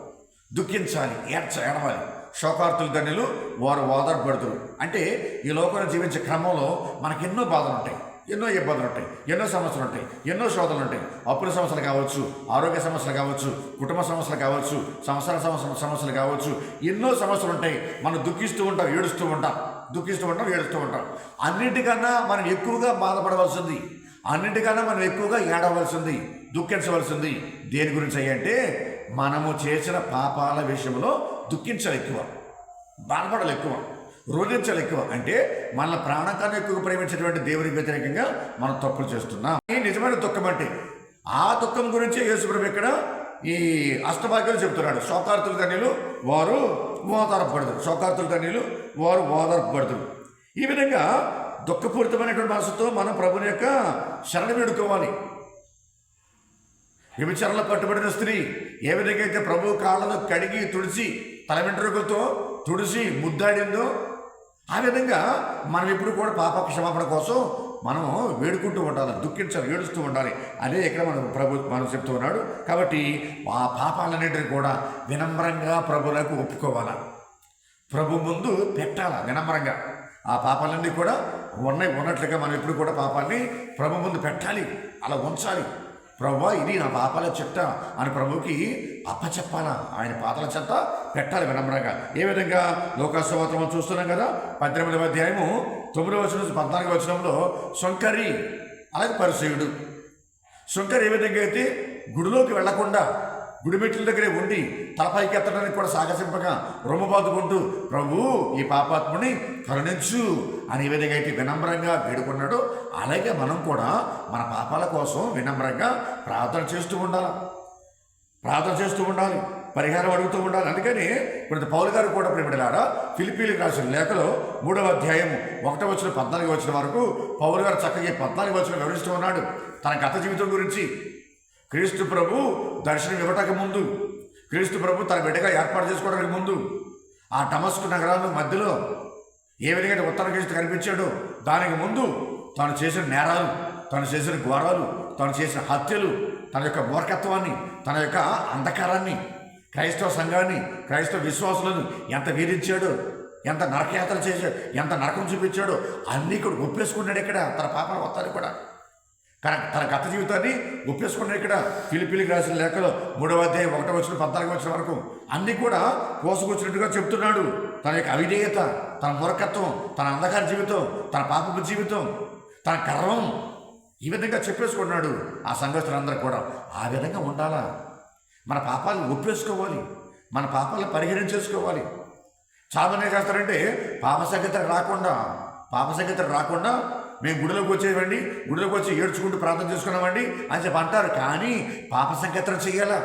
దుఃఖించాలి, ఏడవాలి. శోకార్తుల ధన్యులు, వారు ఓదార్పబడుదురు. అంటే ఈ లోకంలో జీవించే క్రమంలో మనకు ఎన్నో బాధలు ఉంటాయి, ఎన్నో ఇబ్బందులు ఉంటాయి, ఎన్నో సమస్యలు ఉంటాయి, ఎన్నో శోధనలు ఉంటాయి. అప్పుల సమస్యలు కావచ్చు, ఆరోగ్య సమస్యలు కావచ్చు, కుటుంబ సమస్యలు కావచ్చు, సంసార సమస్యలు కావచ్చు, ఎన్నో సమస్యలు ఉంటాయి. మనం దుఃఖిస్తూ ఉంటాం, ఏడుస్తూ ఉంటాం. అన్నిటికన్నా మనం ఎక్కువగా బాధపడవలసింది, అన్నిటికన్నా మనం ఎక్కువగా ఏడవలసింది, దుఃఖించవలసింది దేని గురించి అయ్యంటే మనము చేసిన పాపాల విషయంలో దుఃఖించాలి ఎక్కువ, బాధపడాలి ఎక్కువ, రోధించాలి ఎక్కువ. అంటే మన ప్రాణం కన్నా ఎక్కువ ప్రేమించేటువంటి దేవునికి వ్యతిరేకంగా మనం తప్పులు చేస్తున్నాం. ఈ నిజమైన దుఃఖం అంటే ఆ దుఃఖం గురించి యేసుప్రభు ఇక్కడ ఈ అష్టభాగ్యాలు చెప్తున్నాడు. శోకార్తుల ధన్యులు, వారు ఓదార్పబడుదురు. ఈ విధంగా దుఃఖపూరితమైనటువంటి మనసుతో మనం ప్రభుని యొక్క శరణి వేడుకోవాలి. వ్యభిచారంలో పట్టుబడిన స్త్రీ ఏ విధంగా అయితే ప్రభు కాళ్ళను కడిగి తుడిచి తల వెంట్రుకలతో తుడిచి ముద్దాడిందో ఆ విధంగా మనం ఇప్పుడు కూడా పాప క్షమాపణ కోసం మనం వేడుకుంటూ ఉండాలి, దుఃఖించాలి, ఏడుస్తూ ఉండాలి. అదే ఇక్కడ మనం చెప్తూ ఉన్నాడు. కాబట్టి ఆ పాపాలన్నింటినీ కూడా వినమ్రంగా ప్రభువులకు ఒప్పుకోవాలా, ప్రభు ముందు పెట్టాలా వినమ్రంగా. ఆ పాపాలన్నీ కూడా ఉన్నట్లుగా మనం ఎప్పుడు కూడా పాపాన్ని ప్రభు ముందు పెట్టాలి, అలా ఉంచాలి. ప్రభువా, ఇది నా పాపాల చెత్త అని ప్రభువుకి అప్పచెప్పాలా, ఆయన పాదాల చెత్త పెట్టాలి వినమ్రంగా. ఏ విధంగా లోకాసువార్త చూస్తున్నాం కదా, 18వ అధ్యాయము 9వ వచనం 14వ వచనంలో శంకరి అలాగే పరిసయుడు. శంకరి ఏ విధంగా అయితే గుడిలోకి వెళ్లకుండా గుడి మెట్ల దగ్గరే ఉండి తలపైకి ఎత్తడానికి కూడా సాగసింపగా రొమ్మబాదుకుంటూ ప్రభు ఈ పాపాత్ముని కరుణించు అని ఏ విధంగా అయితే వినమ్రంగా వేడుకున్నాడో అలాగే మనం కూడా మన పాపాల కోసం వినమ్రంగా ప్రార్థన చేస్తూ ఉండాలి, పరిహారం అడుగుతూ ఉండాలి. అందుకని ఇప్పుడు పౌలు గారు కూడా ప్రేమిలారా ఫిలిప్పీలకు రాసిన లేఖలో 3వ అధ్యాయము 1వ వచనం 14వ వచనం వరకు పౌలు గారు చక్కగా 14వ వచనం వివరిస్తూ ఉన్నాడు తన గత జీవితం గురించి. క్రీస్తు ప్రభు దర్శనం ఇవ్వటానికి ముందు, క్రీస్తు ప్రభు తన బిడ్డగా ఏర్పాటు చేసుకోవడానికి ముందు, ఆ డమస్కు నగరాల మధ్యలో ఏ విధంగా ఉత్తర క్రీస్తు కనిపించాడో దానికి ముందు తాను చేసిన నేరాలు, తాను చేసిన ఘోరాలు, తాను చేసిన హత్యలు, తన యొక్క మూర్ఖత్వాన్ని, తన యొక్క అంధకారాన్ని, క్రైస్తవ సంఘాన్ని, క్రైస్తవ విశ్వాసులను ఎంత వేధించాడో, ఎంత నరకయాత్ర చేశాడు, ఎంత నరకం చూపించాడో అన్నీ కూడా ఒప్పేసుకున్నాడు. ఇక్కడ తన పాపాల మొత్తాన్ని కూడా తన గత జీవితాన్ని ఒప్పేసుకున్నాడు. ఇక్కడ ఫిలిప్పీలకు రాసిన లేఖలో 3వ అధ్యాయం 1వ వచనం 14వ వచనం వరకు అన్నీ కూడా కోసుకొచ్చినట్టుగా చెప్తున్నాడు. తన యొక్క అవిధేయత, తన మూర్ఖత్వం, తన అంధకార జీవితం, తన పాపపు జీవితం, తన గర్వం ఈ విధంగా చెప్పేసుకున్నాడు. ఆ సంఘస్థులందరూ కూడా ఆ విధంగా ఉండాలా, మన పాపాలను ఒప్పేసుకోవాలి, మన పాపాలను పరిహరించేసుకోవాలి. చాలామంది ఏం చేస్తారంటే పాప సంగతి రాకుండా మేము గుడిలోకి వచ్చేవండి, గుడిలోకి వచ్చి ఏడ్చుకుంటూ ప్రార్థన చేసుకున్నామండి అని చెప్పి అంటారు. కానీ పాప సంకీర్తన చేయాలా,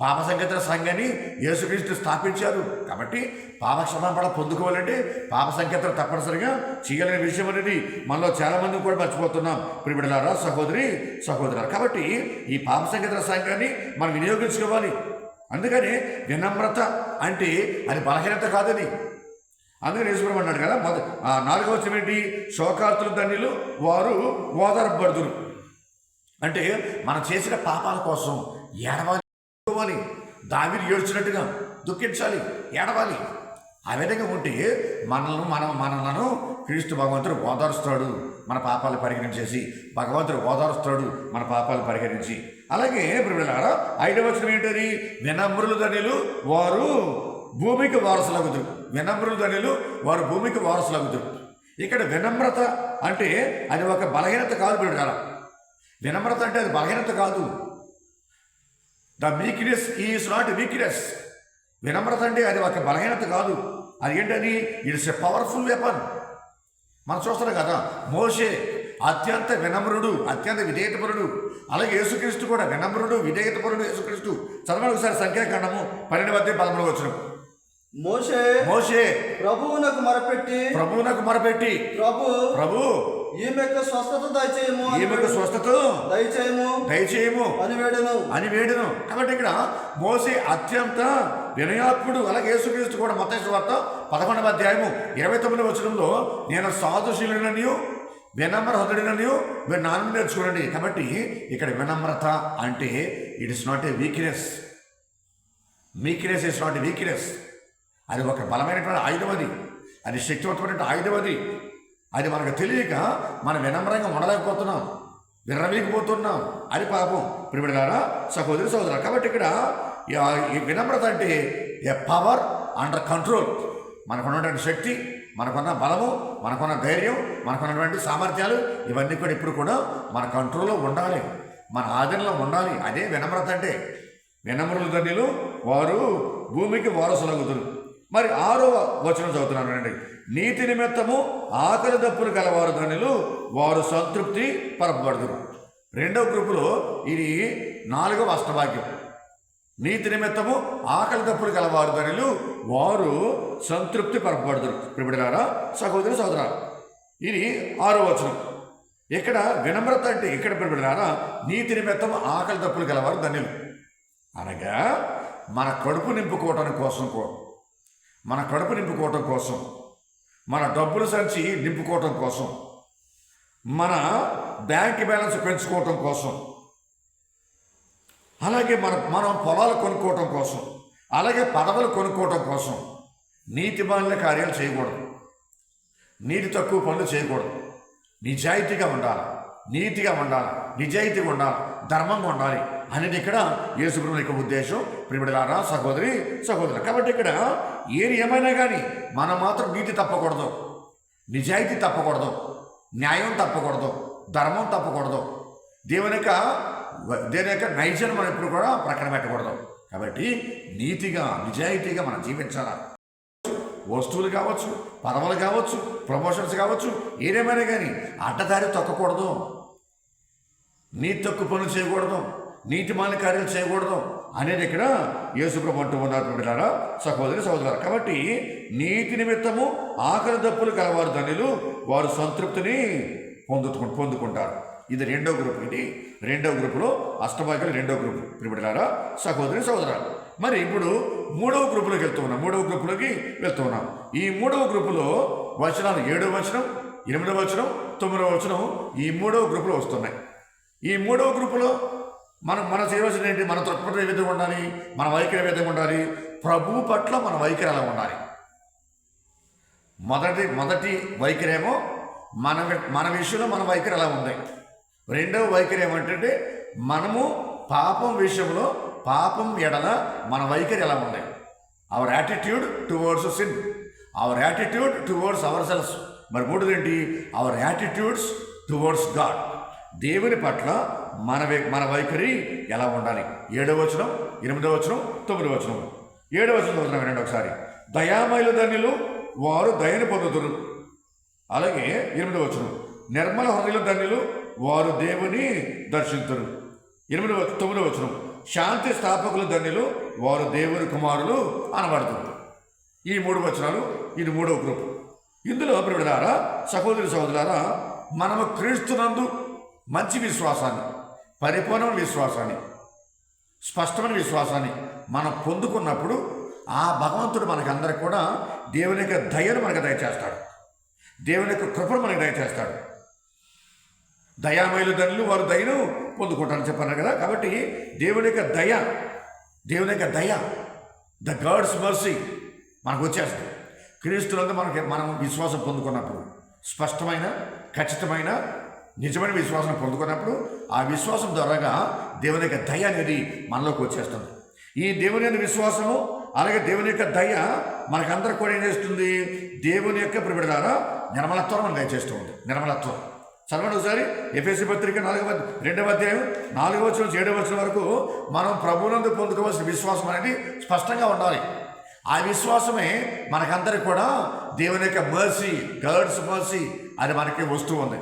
పాప సంకీర్తన సంఘాన్ని యేసుక్రీస్తు స్థాపించారు. కాబట్టి పాప క్షమాపణ పొందుకోవాలంటే పాప సంకీర్తన తప్పనిసరిగా చేయాలనే విషయం అనేది మనలో చాలామంది కూడా మర్చిపోతున్నాం ప్రియబిడ్డలారా, సహోదరులారా. కాబట్టి ఈ పాప సంకీర్తన సంఘాన్ని మనం వినియోగించుకోవాలి. అందుకని వినమ్రత అంటే అది బలహీనత కాదని అందుకని యేసుప్రభు అన్నాడు కదా. 4వ వచనం ఏంటి? శోకార్తుల ధన్యులు, వారు ఓదార్పబడుదురు. అంటే మనం చేసిన పాపాల కోసం ఏడవాలి, దావీదు ఏడ్చినట్టుగా దుఃఖించాలి, ఏడవాలి. ఆ విధంగా ఉంటే మనలను క్రీస్తు భగవంతుడు ఓదారుస్తాడు, మన పాపాలు పరిహరించేసి భగవంతుడు ఓదారుస్తాడు మన పాపాలు పరిహరించి. అలాగే ప్రియలారా 5వ వచనం ఏంటని? వినమ్రులు ధన్యులు, వారు భూమికి వారసులగుదురు. వినమ్రులు ధన్యులు, వారు భూమికి వారసులగుదురు. ఇక్కడ వినమ్రత అంటే అది ఒక బలహీనత కాదు ప్రియలారా. వినమ్రత అంటే అది బలహీనత కాదు. The meekness is not weakness. వినమ్రత అంటే అది ఒక బలహీనత కాదు. అది ఏంటది? It's a powerful weapon. మనం చూస్తున్నాం కదా, మోషే అత్యంత వినమ్రుడు, అత్యంత విధేయతపరుడు. అలాగే యేసుక్రీస్తు కూడా వినమ్రుడు, విధేయతపరుడు. యేసుక్రీస్తు చదవండి ఒకసారి సంఖ్యాకాండము 12:13 మోషే ప్రభువునకు మొరపెట్టి ప్రభు ఈమెకు స్వస్థత దయచేయము అని వేడును. కాబట్టి ఇక్కడ మోషే అత్యంత వినయాత్ముడు. అలాగే యేసుక్రీస్తు కూడా మత్తయి సువార్త 11:29 నేను సాధుశీలుననియు వినమ్ర హృదయుడనియు మీరు నా నుండి నేర్చుకోండి. కాబట్టి ఇక్కడ వినమ్రత అంటే it is not a weakness. Meekness is not a weakness. అది ఒక బలమైనటువంటి ఆయుధం. అది శక్తివంతమైన ఆయుధం. అది మనకు తెలియక మనం వినమ్రంగా ఉండలేకపోతున్నాం, విర్రవీగిపోతున్నాం. అది పాపం. ప్రియమైన సహోదరి సహోదరు, కాబట్టి ఇక్కడ ఈ వినమ్రత అంటే ఏ పవర్ అండర్ కంట్రోల్. మనకున్నటువంటి శక్తి, మనకున్న బలము, మనకున్న ధైర్యం, మనకున్నటువంటి సామర్థ్యాలు ఇవన్నీ కూడా ఇప్పుడు కూడా మన కంట్రోల్లో ఉండాలి, మన ఆధీనంలో ఉండాలి. అదే వినమ్రత అంటే. వినమ్రులు ధన్యులు, వారు భూమికి వారసులగుదురు. మరి 6వ వచనం చదువుతున్నానండి. నీతి నిమిత్తము ఆకలి దప్పులు గలవారు ధన్యులు, వారు సంతృప్తి పరపబడుదురు. 2వ గ్రూపులో ఇది 4వ అష్టవాక్యం. నీతి నిమిత్తము ఆకలి దప్పులు గలవారు ధన్యులు, వారు సంతృప్తి పరపబడుదురు. ప్రియమైన సహోదరి సహోదరా, ఇది 6వ వచనం. ఇక్కడ వినమ్రత అంటే ఇక్కడ ప్రియమైన నీతి నిమిత్తము ఆకలి దప్పులు గలవారు ధన్యులు అనగా మన కడుపు నింపుకోవటం కోసం, మన డబ్బుల సంచి నింపుకోవటం కోసం, మన బ్యాంక్ బ్యాలెన్స్ పెంచుకోవటం కోసం, అలాగే మనం పొలాలు కొనుక్కోవటం కోసం, అలాగే పదవులు కొనుక్కోవటం కోసం నీతిమాలిన కార్యాలు చేయకూడదు. నీతి తక్కువ పనులు చేయకూడదు. నిజాయితీగా ఉండాలి, నీతిగా ఉండాలి, నిజాయితీగా ఉండాలి, ధర్మంగా ఉండాలి అనేది ఇక్కడ యేసుప్రభువు యొక్క ఉద్దేశం. ప్రియమైన సహోదరి సహోదరులు, కాబట్టి ఇక్కడ ఏది ఏమైనా కానీ మనం మాత్రం నీతి తప్పకూడదు, నిజాయితీ తప్పకూడదు, న్యాయం తప్పకూడదు, ధర్మం తప్పకూడదు, దేవుని యొక్క నైజాన్ని మనం ఎప్పుడు కూడా ప్రక్కన పెట్టకూడదు. కాబట్టి నీతిగా నిజాయితీగా మనం జీవించాలి. వస్తువులు కావచ్చు, పదవులు కావచ్చు, ప్రమోషన్స్ కావచ్చు, ఏదేమైనా కానీ అడ్డదారి తొక్కకూడదు, నీతి తక్కువ పనులు చేయకూడదు, నీతి మాలిన కార్యాలు చేయకూడదు అనేది ఇక్కడ యేసుప్రభు అంటూ ఉన్నారు. బిడ్డలారా, సహోదరి సహోదరులారా, కాబట్టి నీతి నిమిత్తము ఆకలి దప్పులు కలవారు ధన్యులు, వారు సంతృప్తిని పొందుకుంటారు. ఇది 2వ గ్రూప్. ఇది 2వ గ్రూపులో అష్టభాగ్యాలు 2వ గ్రూపు. బిడ్డలారా, సహోదరి సహోదరులారా, మరి ఇప్పుడు 3వ గ్రూపులోకి వెళ్తూ ఉన్నాం. ఈ 3వ గ్రూపులో వచనాలు 7వ వచనం, 8వ వచనం, 9వ వచనం ఈ 3వ గ్రూపులో వస్తున్నాయి. ఈ 3వ గ్రూపులో మన చేయవలసిన ఏంటి? మన దృక్పథం ఏ విధంగా ఉండాలి, మన వైఖరి ఏ విధంగా ఉండాలి, ప్రభువు పట్ల మన వైఖరి ఎలా ఉండాలి. మొదటి వైఖరి ఏమో మన విషయంలో మన వైఖరి ఎలా ఉంది. 2వ వైఖరి ఏమంటే మనము పాపం విషయంలో, పాపం ఎడల మన వైఖరి ఎలా ఉంది. Our attitude towards sin, our attitude towards our cells. మరి 3ది ఏంటి? Hour attitudes towards God. దేవుని పట్ల మన వైఖరి ఎలా ఉండాలి. 7వ వచనం, 8వ వచనం, 9వ వచనం. 7వ వచనం చదువుతున్నాం వినండి ఒకసారి. దయామయులు ధన్యులు, వారు దయను పొందుదురు. అలాగే 8వ వచనం. నిర్మల హృదయులు ధన్యులు, వారు దేవుని దర్శింతురు. 9వ వచనం. శాంతి స్థాపకులు ధన్యులు, వారు దేవుని కుమారులు అనబడుతున్నారు. ఈ 3 వచనాలు, ఇది 3వ గ్రూపు. ఇందులో ప్రియలారా, సహోదరి సహోదరులారా, మనము క్రీస్తునందు మంచి విశ్వాసాన్ని, పరిపూర్ణమైన విశ్వాసాన్ని, స్పష్టమైన విశ్వాసాన్ని మనం పొందుకున్నప్పుడు ఆ భగవంతుడు మనకందరికి కూడా దేవుని యొక్క దయను మనకు దయచేస్తాడు, దేవుని యొక్క కృపను మనకు దయచేస్తాడు. దయామయులు ధన్యులు, వారు దయను పొందుకుంటారని చెప్పారు కదా. కాబట్టి దేవుని యొక్క దయ, ద గాడ్స్ మర్సీ మనకు వచ్చేస్తుంది. క్రీస్తునందు మనం విశ్వాసం పొందుకున్నప్పుడు, స్పష్టమైన, ఖచ్చితమైన, నిజమైన విశ్వాసం పొందుకున్నప్పుడు ఆ విశ్వాసం ద్వారాగా దేవుని యొక్క దయ అనేది మనలోకి వచ్చేస్తుంది. ఈ దేవుని యొక్క విశ్వాసము, అలాగే దేవుని యొక్క దయ మనకందరికి కూడా ఏం చేస్తుంది? దేవుని యొక్క ప్రియులారా నిర్మలత్వం మనం దయచేస్తూ ఉంది. నిర్మలత్వం చదవండి ఒకసారి. ఎఫెసీ పత్రిక 2వ అధ్యాయం 4వ వచనం 7వ వచనం వరకు మనం ప్రభువునందు పొందుకోవాల్సిన విశ్వాసం అనేది స్పష్టంగా ఉండాలి. ఆ విశ్వాసమే మనకందరికి కూడా దేవుని యొక్క మర్సీ, గాడ్స్ మర్సీ అది మనకి వస్తూ ఉంది.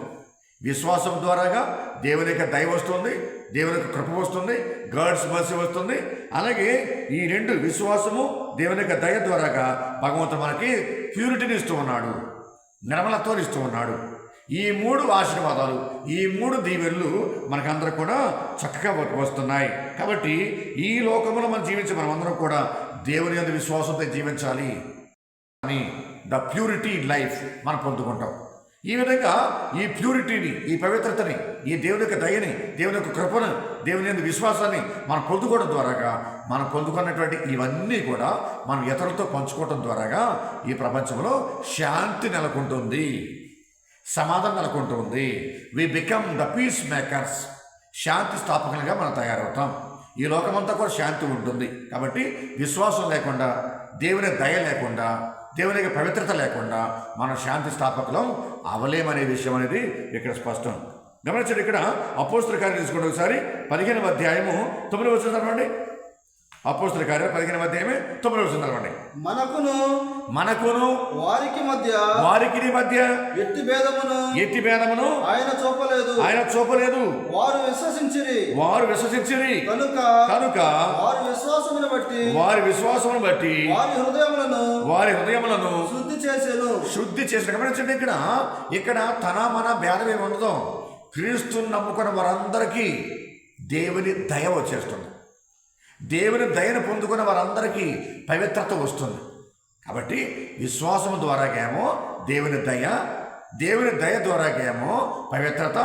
విశ్వాసం ద్వారాగా దేవుని యొక్క దయ వస్తుంది, దేవుని యొక్క కృప వస్తుంది, గాడ్స్ మర్సీ వస్తుంది. అలాగే ఈ రెండు, విశ్వాసము దేవుని యొక్క దయ ద్వారాగా భగవంతుడు మనకి ప్యూరిటీని ఇస్తూ ఉన్నాడు, నిర్మలత్వాన్ని ఇస్తూ ఉన్నాడు. ఈ 3 ఆశీర్వాదాలు, ఈ 3 దీవెనలు మనకందరూ కూడా చక్కగా వస్తున్నాయి. కాబట్టి ఈ లోకంలో మనం జీవించే మనమందరం కూడా దేవుని యందు విశ్వాసంతో జీవించాలి అని ద ప్యూరిటీ లైఫ్ మనం పొందుకుంటాం. ఈ విధంగా ఈ ప్యూరిటీని, ఈ పవిత్రతని, ఈ దేవుని యొక్క దయని, దేవుని యొక్క కృపను, దేవుని యందు విశ్వాసాన్ని మనం పొందుకోవడం ద్వారాగా, మనం పొందుకున్నటువంటి ఇవన్నీ కూడా మనం ఇతరులతో పంచుకోవడం ద్వారాగా ఈ ప్రపంచంలో శాంతి నెలకొంటుంది, సమాధానం నెలకొంటుంది. We become the peace makers. శాంతి స్థాపకులుగా మనం తయారవుతాం. ఈ లోకమంతా కూడా శాంతి ఉంటుంది. కాబట్టి విశ్వాసం లేకుండా, దేవుని దయ లేకుండా, దేవుని యొక్క పవిత్రత లేకుండా మనం శాంతి స్థాపకులం అవలేమనే విషయం అనేది ఇక్కడ స్పష్టం. గమనించండి, ఇక్కడ అపోస్తల కార్యం తీసుకుంటే ఒకసారి 15వ అధ్యాయము 9వ వచనం చదవండి. అపోస్తల కార్యం 15వ అధ్యాయమే 9వ వచనం చదవండి. మనకును వారికి మధ్య ఎట్టి భేదమును ఆయన చూపలేదు. వారు విశ్వసించిరి కనుక వారి విశ్వాసమును బట్టి వారి హృదయములను శుద్ధి చేసిన. గమనించండి, ఇక్కడ తన మన భేదం ఏమి ఉండదు. క్రీస్తుని నమ్ముకున్న వారందరికీ దేవుని దయ వచ్చేస్తుంది. దేవుని దయను పొందుకున్న వారందరికీ పవిత్రత వస్తుంది. కాబట్టి విశ్వాసం ద్వారాగేమో దేవుని దయ, దేవుని దయ ద్వారాగేమో పవిత్రత,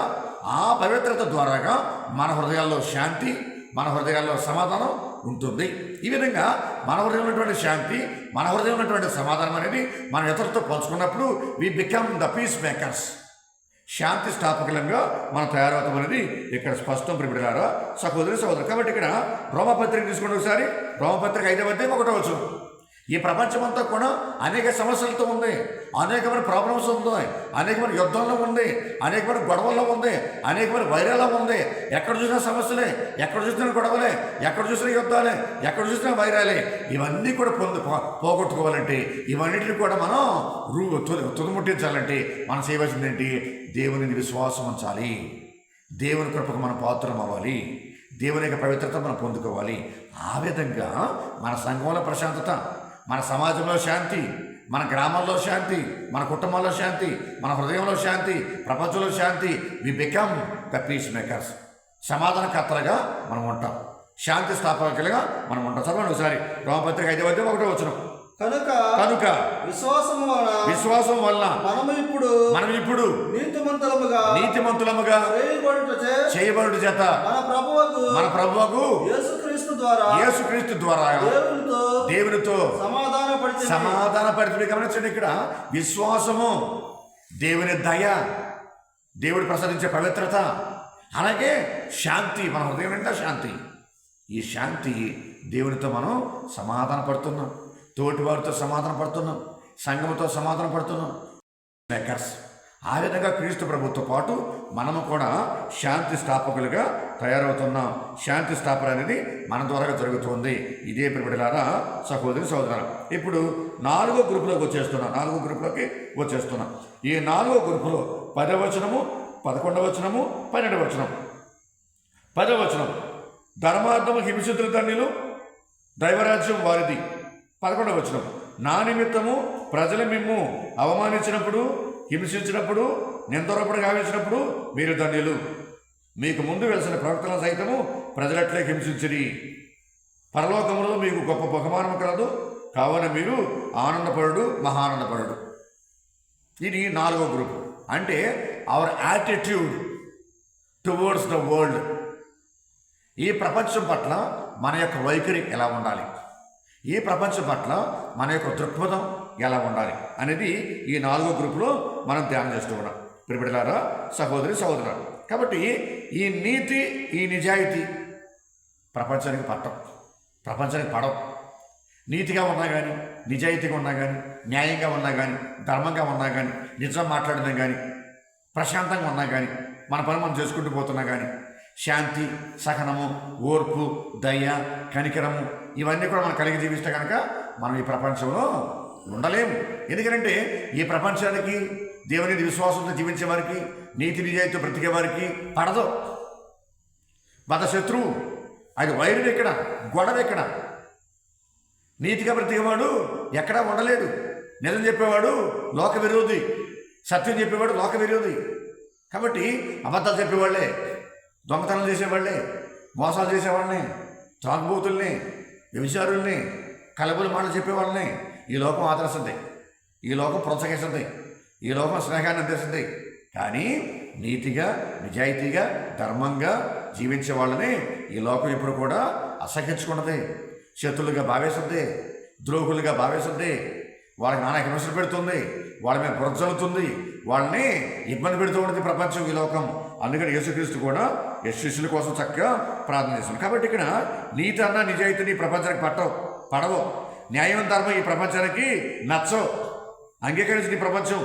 ఆ పవిత్రత ద్వారాగా మన హృదయాల్లో శాంతి, మన హృదయాల్లో సమాధానం ఉంటుంది. ఈ విధంగా మన హృదయంలో ఉన్నటువంటి శాంతి, మన హృదయంలో ఉన్నటువంటి సమాధానం అనేది మనం ఇతరులతో పంచుకున్నప్పుడు we become the peace makers. శాంతి స్థాపకులంగా మనం తయారవుతాం అనేది ఇక్కడ స్పష్టం. ప్రియులారా, సహోదరి సహోదరు, కాబట్టి ఇక్కడ రోమపత్రిక తీసుకుంటే ఒకసారి, రోమపత్రిక 5వ అధ్యాయం 1వ వచనం. ఈ ప్రపంచమంతా కూడా అనేక సమస్యలతో ఉంది, అనేకమైన ప్రాబ్లమ్స్ ఉంది, అనేకమైన యుద్ధంలో ఉంది, అనేకమైన గొడవల్లో ఉంది, అనేకమైన వైరాల్లో ఉంది. ఎక్కడ చూసినా సమస్యలే, ఎక్కడ చూసినా గొడవలే, ఎక్కడ చూసినా యుద్ధాలే, ఎక్కడ చూసినా వైరాలే. ఇవన్నీ కూడా పోగొట్టుకోవాలంటే, ఇవన్నిటిని కూడా మనం తుదముట్టించాలంటే మనం చేయవలసింది ఏంటి? దేవుని విశ్వాసం ఉంచాలి, దేవుని కృపకు మనం పాత్రం అవ్వాలి, దేవుని యొక్క పవిత్రత మనం పొందుకోవాలి. ఆ విధంగా మన సంఘంలో ప్రశాంతత, మన సమాజంలో శాంతి, మన గ్రామాల్లో శాంతి, మన కుటుంబంలో శాంతి, మన హృదయంలో శాంతి, ప్రపంచంలో శాంతి. We become the peace makers. సమాధానకర్తలుగా మనం ఉంటాం, శాంతి స్థాపకులుగా మనం ఉంటాం. చదవండి ఒకసారి రోమపత్రిక 5వ అధ్యాయం 1వ వచనం. కనుక విశ్వాసం వల్ల మనం ఇప్పుడు నీతిమంతులముగా చేయబడుట చేత మన ప్రభువుకు యేసుక్రీస్తు ద్వారా దేవునితో సమాధానపడితే. గమనించండి, ఇక్కడ విశ్వాసము, దేవుని దయ, దేవుడు ప్రసాదించే పవిత్రత, అలాగే శాంతి, మన హృదయం నిండా శాంతి. ఈ శాంతి దేవునితో మనం సమాధాన పడుతున్నాం, తోటివారితో సమాధాన పడుతున్నాం, సంఘముతో సమాధాన పడుతున్నాం. మేకర్స్. ఆ విధంగా క్రీస్తు ప్రభుతో పాటు మనము కూడా శాంతి స్థాపకులుగా తయారవుతున్నాం. శాంతి స్థాపన అనేది మన ద్వారా జరుగుతుంది. ఇదే ప్రియమైన సహోదరి సహోదరు, ఇప్పుడు 4వ గ్రూపులోకి వచ్చేస్తున్నాం. ఈ 4వ గ్రూపులో 10వ వచనము, 11వ వచనము, 12వ వచనం. 10వ వచనం, ధర్మార్థము హింసితులు ధన్యులు, దైవరాజ్యం వారిది. 11వ వచనం, నా నిమిత్తము ప్రజలు మిమ్ము అవమానించినప్పుడు, హింసించినప్పుడు, నిందరూపణ గావించినప్పుడు మీరు ధన్యులు. మీకు ముందు వెలిసిన ప్రవక్తలను సైతము ప్రజలట్లే హింసించిరి. పరలోకములో మీకు గొప్ప బహుమానం కలదు, కావున మీరు ఆనందపడు, మహానందపడు. ఇది 4వ గ్రూప్. అంటే our attitude towards the world. ఈ ప్రపంచం పట్ల మన యొక్క వైఖరి ఎలా ఉండాలి, ఈ ప్రపంచం పట్ల మన యొక్క దృక్పథం ఎలా ఉండాలి అనేది ఈ 4వ గ్రూపులో మనం ధ్యానం చేస్తూ ఉన్నాం. ప్రియలారా, సహోదరి సహోదరులు, కాబట్టి ఈ నీతి, ఈ నిజాయితీ ప్రపంచానికి పడవు. నీతిగా ఉన్నా కానీ, నిజాయితీగా ఉన్నా కానీ, న్యాయంగా ఉన్నా కానీ, ధర్మంగా ఉన్నా కానీ, నిజం మాట్లాడినా కానీ ప్రశాంతంగా ఉన్నా కానీ మన పని మనం చేసుకుంటూ పోతున్నా కానీ శాంతి, సహనము, ఓర్పు, దయ, కనికరము ఇవన్నీ కూడా మనం కలిగి జీవిస్తే కనుక మనం ఈ ప్రపంచంలో ఉండలేము. ఎందుకంటే ఈ ప్రపంచానికి దేవుని విశ్వాసంతో జీవించే వారికి, నీతి నిజాయితీతో బ్రతికే వారికి పడదు. బద శత్రువు, అది వైరుడు ఎక్కడ, గొడవ ఎక్కడ. నీతిగా బ్రతికేవాడు ఎక్కడా ఉండలేడు. నిజం చెప్పేవాడు లోక విరోధి, సత్యం చెప్పేవాడు లోక విరోధి. కాబట్టి అబద్ధాలు చెప్పేవాళ్ళే, దొంగతనం చేసేవాళ్ళే, మోసాలు చేసేవాళ్ళని, త్రాగుబోతుల్ని, వ్యభిచారుల్ని, కలబుల మాటలు చెప్పేవాళ్ళని ఈ లోకం ఆదరిస్తుంది, ఈ లోకం ప్రోత్సహిస్తుంది, ఈ లోకం స్నేహాన్ని అందిస్తుంది. కానీ నీతిగా, నిజాయితీగా, ధర్మంగా జీవించే వాళ్ళని ఈ లోకం ఇప్పుడు కూడా అసహించుకున్నది, శత్రులుగా భావిస్తుంది, ద్రోహులుగా భావిస్తుంది, వాళ్ళకి నానా హింసలు పెడుతుంది, వాళ్ళ మీద బురజలుతుంది, వాళ్ళని ఇబ్బంది పెడుతూ ఉంటుంది ప్రపంచం, ఈ లోకం. అందుకని యేసుక్రీస్తు కూడా శిష్యుల కోసం చక్కగా ప్రార్థన చేస్తుంది. కాబట్టి ఇక్కడ నీతి అన్న నిజాయితీని ఈ ప్రపంచానికి పడవు, న్యాయం ధర్మం ఈ ప్రపంచానికి నచ్చవు, అంగీకరించిన ఈ ప్రపంచం.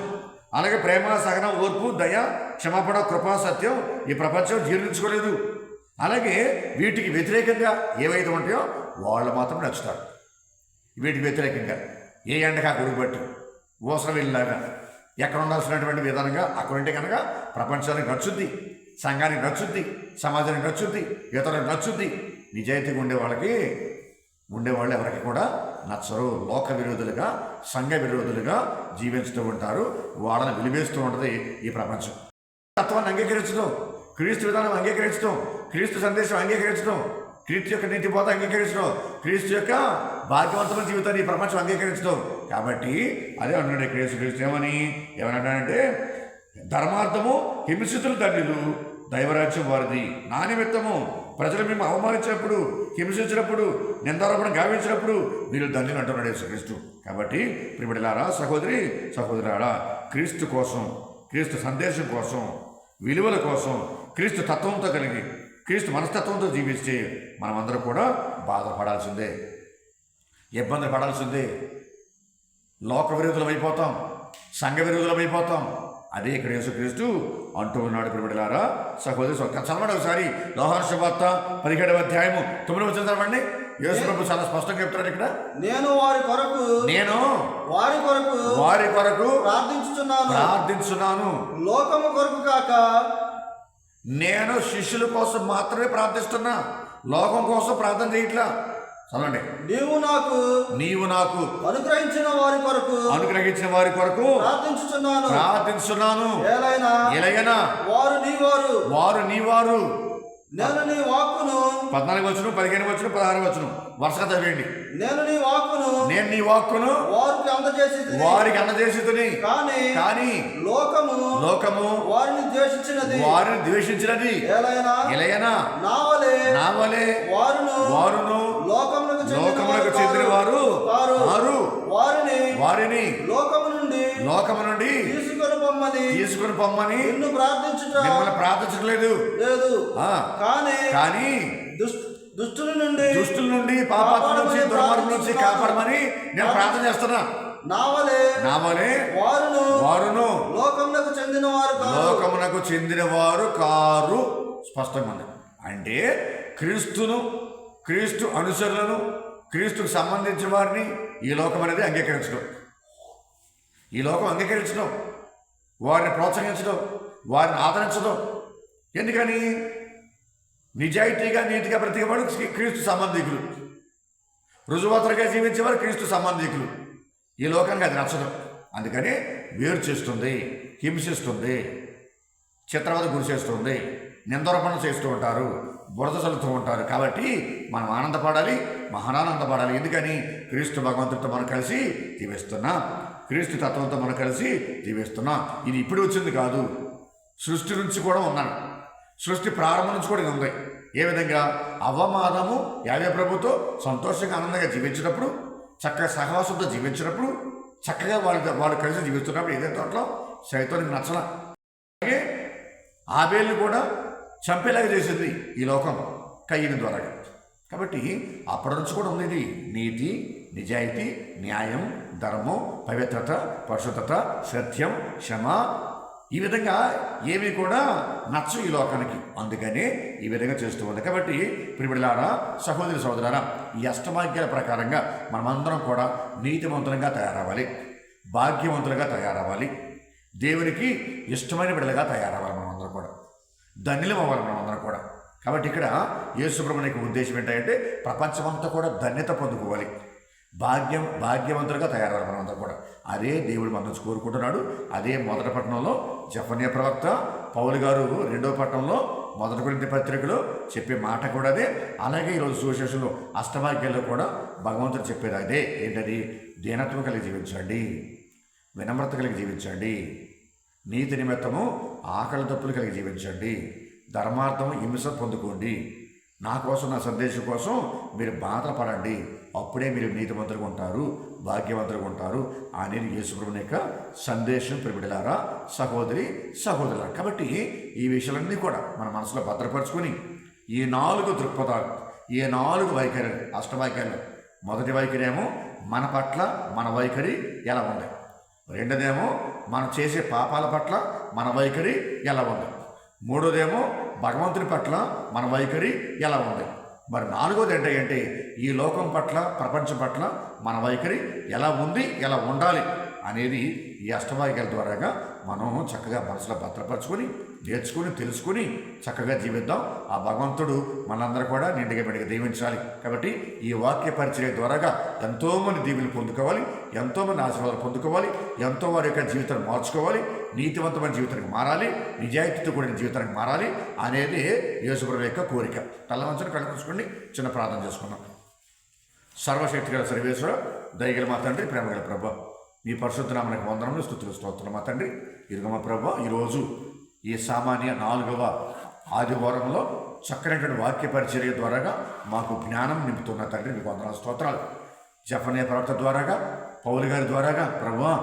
అలాగే ప్రేమ, సహనం, ఓర్పు, దయ, క్షమాపణ, కృప, సత్యం ఈ ప్రపంచం జీర్ణించుకోలేదు. అలాగే వీటికి వ్యతిరేకంగా ఏవైతే ఉంటాయో వాళ్ళు మాత్రం నచ్చుతారు. వీటికి వ్యతిరేకంగా ఏ ఎండగా గురిపట్టి ఊసర వెళ్ళిలాగా ఎక్కడ ఉండాల్సినటువంటి విధానంగా అక్కడ ఉంటే కనుక ప్రపంచానికి నచ్చుద్ది, సంఘానికి నచ్చుద్ది, సమాజానికి నచ్చుద్ది, ఇతరులకు నచ్చుద్ది. నిజాయితీగా ఉండేవాళ్ళు ఎవరికి కూడా నచ్చరు. లోక విరోధులుగా, సంఘ విరోధులుగా జీవించుతూ ఉంటారు. వాళ్ళని వెలివేస్తూ ఉంటుంది ఈ ప్రపంచం. తత్వాన్ని అంగీకరించడం, క్రీస్తు విధానం అంగీకరించడం, క్రీస్తు సందేశం అంగీకరించడం, క్రీస్తు యొక్క నీతి బోధ అంగీకరించడం, క్రీస్తు యొక్క భాగ్యవంతమైన జీవితాన్ని ఈ ప్రపంచం అంగీకరించడం. కాబట్టి అదే అంటున్నాడు క్రీస్తు ఏమన్నాడంటే ధర్మార్థము హింసితులు ధన్యులు, దైవరాజ్యం వారిది. నా నిమిత్తము ప్రజలు మేము అవమానించినప్పుడు, హింసించినప్పుడు, నిందారోపణ గావించినప్పుడు మీరు ధన్యులు అంటున్నాడు యేసుక్రీస్తు. కాబట్టి ప్రియబిడ్డలారా, సహోదరులారా, క్రీస్తు కోసం, క్రీస్తు సందేశం కోసం, విలువల కోసం, క్రీస్తు తత్వంతో కలిగి, క్రీస్తు మనస్తత్వంతో జీవిస్తే మనమందరం కూడా బాధపడాల్సిందే, ఇబ్బందులు పడాల్సిందే, లోక విరోధులం అయిపోతాం, సంఘ విరోధులం అయిపోతాం. అదే ఇక్కడ యేసుక్రీస్తు అంటూ ఉన్నాడు. ప్రియబిడ్డలారా, సహోదరి చదవండి ఒకసారి యోహాను సువార్త 17వ అధ్యాయము 9వ వచనం చదవండి. యేసు ప్రభు చాలా స్పష్టంగా చెప్తాడు ఇక్కడ, నేను వారి కొరకు ప్రార్థించుచున్నాను, లోకము కొరకు కాక. నేను శిష్యుల కోసం మాత్రమే ప్రార్థిస్తున్నా, లోకం కోసం ప్రార్థన చేయట్లా. చదవండి. నీవు నాకు అనుగ్రహించిన వారి కొరకు ప్రార్థించుచున్నాను. ఎలాగైనా వారు నీ వారు. నేను నీ వాక్కును 14 వచనం, 15 వచనం, 16 వచనం వరుసగా చదివేయండి. నేను నీ వాక్కును వారికి అందజేసితిని, కానీ లోకము వారిని ద్వేషించినది. ఎలయనా నా వలె వారును లోకములకు చెందిన వారిని లోకము నుండి తీసుకొని పొమ్మని మిమ్మల్ని ప్రార్థించట్లేదు. కానీ దుష్టుల నుండి, పాపాత్మ నుంచి, దుర్మార్గం నుంచి కాపాడమని నేను ప్రార్థన చేస్తున్నా. నా వలె వారును లోకమునకు చెందిన వారు కారు. స్పష్టంగా ఉంది. అంటే క్రీస్తు అనుసరులను, క్రీస్తుకు సంబంధించిన వారిని ఈ లోకం అనేది అంగీకరించడం, ఈ లోకం అంగీకరించడం, వారిని ప్రోత్సహించడం, వారిని ఆదరించడం. ఎందుకని? నిజాయితీగా, నీతిగా బ్రతికేవాడు క్రీస్తు సంబంధికులు, రుజువాతలుగా జీవించేవారు క్రీస్తు సంబంధికులు. ఈ లోకానికి అది నచ్చడం. అందుకని వేరు చేస్తుంది, హింసిస్తుంది, చిత్రవద గురి చేస్తుంది, నిందరోపణ చేస్తూ ఉంటారు, బురద చల్లుతూ ఉంటారు. కాబట్టి మనం ఆనందపడాలి, మహానానందపడాలి. ఎందుకని? క్రీస్తు భగవంతుడితో మనం కలిసి జీవిస్తున్నాం, క్రీస్తు తత్వంతో మనం కలిసి జీవిస్తున్నాం. ఇది ఇప్పుడు వచ్చింది కాదు, సృష్టి నుంచి కూడా ఉన్నాను, సృష్టి ప్రారంభం నుంచి కూడా ఇది ఉంది. ఏ విధంగా? అవమానము యావే ప్రభుతో సంతోషంగా ఆనందంగా జీవించినప్పుడు, చక్కగా సహవాసంతో జీవించినప్పుడు, చక్కగా వాళ్ళు కలిసి జీవిస్తున్నప్పుడు ఏదైతే దాంట్లో సైతానికి నచ్చల. అలాగే ఆబేల్ని కూడా చంపేలాగా చేసింది ఈ లోకం కయ్యని ద్వారా. కాబట్టి అప్పటి నుంచి కూడా ఉంది ఇది. నీతి, నిజాయితీ, న్యాయం, ధర్మం, పవిత్రత, పరిశుద్ధత, సత్యం, క్షమ, ఈ విధంగా ఏమీ కూడా నచ్చ ఈ లోకానికి, అందుకనే ఈ విధంగా చేస్తూ ఉంది. కాబట్టి ప్రియబిడ్డలారా, సహోదరి సహోదరులారా, ఈ అష్టభాగ్యాల ప్రకారంగా మనమందరం కూడా నీతిమంతులుగా తయారవ్వాలి, భాగ్యవంతులుగా తయారవ్వాలి, దేవునికి ఇష్టమైన బిడ్డలుగా తయారవ్వాలి. మనమందరం కూడా ధన్యులం అవ్వాలి మనమందరం కూడా. కాబట్టి ఇక్కడ యేసుప్రభుని యొక్క ఉద్దేశం ఏంటంటే ప్రపంచమంతా కూడా ధన్యత పొందుకోవాలి, భాగ్యవంతులుగా తయారవ్వాలి మనమంతా కూడా. అదే దేవుడు మన నుంచి కోరుకుంటున్నాడు. అదే మొదటి పట్టణంలో జెఫన్యా ప్రవక్త పౌలు గారు 2వ పట్టణంలో 1 కొరింథీ పత్రికలో చెప్పే మాట కూడా అదే. అలాగే ఈరోజు సువిశేషంలో అష్టభాగ్యాల్లో కూడా భగవంతుడు చెప్పేది అదే. ఏంటది? దీనత్వం కలిగి జీవించండి, వినమ్రత కలిగి జీవించండి, నీతి నిమిత్తము ఆకలి తప్పులు కలిగి జీవించండి, ధర్మార్థం హింస పొందుకోండి, నా కోసం, నా సందేశం కోసం మీరు బాధపడండి, అప్పుడే మీరు నీతిమంతులుగా ఉంటారు, భాగ్యవంతులుగా ఉంటారు అనేది యేసుప్రభుని యొక్క సందేశం. ప్రియబిడ్డలారా, సహోదరి సహోదరులారా, కాబట్టి ఈ విషయాలన్నీ కూడా మన మనసులో భద్రపరుచుకొని ఈ 4 దృక్పథాలు, ఈ 4 వైఖరి అష్టవాక్యాలు. మొదటి వైఖరి ఏమో మన పట్ల మన వైఖరి ఎలా ఉంది, రెండోదేమో మనం చేసే పాపాల పట్ల మన వైఖరి ఎలా ఉంది, మూడోదేమో భగవంతుని పట్ల మన వైఖరి ఎలా ఉంది, మరి 4వది ఏంటంటే ఈ లోకం పట్ల, ప్రపంచం పట్ల మన వైఖరి ఎలా ఉంది, ఎలా ఉండాలి అనేది ఈ అష్టవాక్యాల ద్వారాగా మనం చక్కగా మనసులో భద్రపరచుకొని, నేర్చుకుని, తెలుసుకుని చక్కగా జీవిద్దాం. ఆ భగవంతుడు మనందరూ కూడా నిండుగా బిడ్డగా దీవించాలి. కాబట్టి ఈ వాక్య పరిచర్య ద్వారాగా ఎంతోమంది దీవులు పొందుకోవాలి, ఎంతోమంది ఆశీర్వాదాలు పొందుకోవాలి, ఎంతో వారి యొక్క జీవితాన్ని మార్చుకోవాలి, నీతివంతమైన జీవితానికి మారాలి, నిజాయితీతో కూడిన జీవితానికి మారాలి అనేది యేసుప్రభువు యొక్క కోరిక. తలవంచని కళ్ళపరుచుకోండి, చిన్న ప్రార్థన చేసుకున్నాం. సర్వశక్తి గల సర్వేశ్వర, దయగల మా తండ్రి, ప్రేమగల ప్రభా, మీ పరిశుద్ధ నామమునకు వందనములు, స్తుతులు, స్తోత్రం. మా తండ్రి, ఇదిగో మా ప్రభా, ఈరోజు ఈ సామాన్య 4వ ఆదివారంలో చక్కనటువంటి వాక్య పరిచర్య ద్వారాగా మాకు జ్ఞానం నింపుతున్న తండ్రి, మీకు వందనాలు, స్తోత్రాలు. జెఫన్యా ప్రవక్త ద్వారాగా, పౌలు గారి ద్వారాగా ప్రభువా,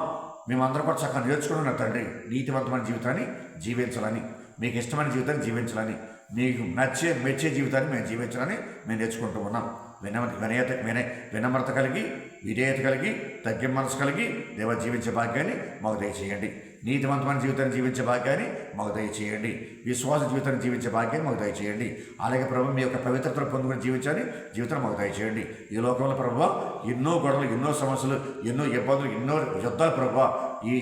మేమందరం కూడా చక్కగా నేర్చుకున్న తండ్రి, నీతివంతమైన జీవితాన్ని జీవించాలని, మీకు ఇష్టమైన జీవితాన్ని జీవించాలని, మీకు మెచ్చే జీవితాన్ని మేము జీవించాలని మేము నేర్చుకుంటూ ఉన్నాం. వినమ్రత కలిగి, విధేయత కలిగి, తగ్గిన మనసు కలిగి దేవ జీవించే భాగ్యాన్ని మాకు దయచేయండి. నీతివంతమైన జీవితాన్ని జీవించే భాగ్యాన్ని మాకు దయచేయండి. విశ్వాస జీవితాన్ని జీవించే భాగ్యాన్ని మాకు దయచేయండి. అలాగే ప్రభు మీ యొక్క పవిత్రతను పొందుకుని జీవితాన్ని మాకు దయచేయండి. ఈ లోకంలో ప్రభు ఎన్నో గొడవలు, ఎన్నో సమస్యలు, ఎన్నో ఇబ్బందులు, ఎన్నో యుద్ధాలు ప్రభు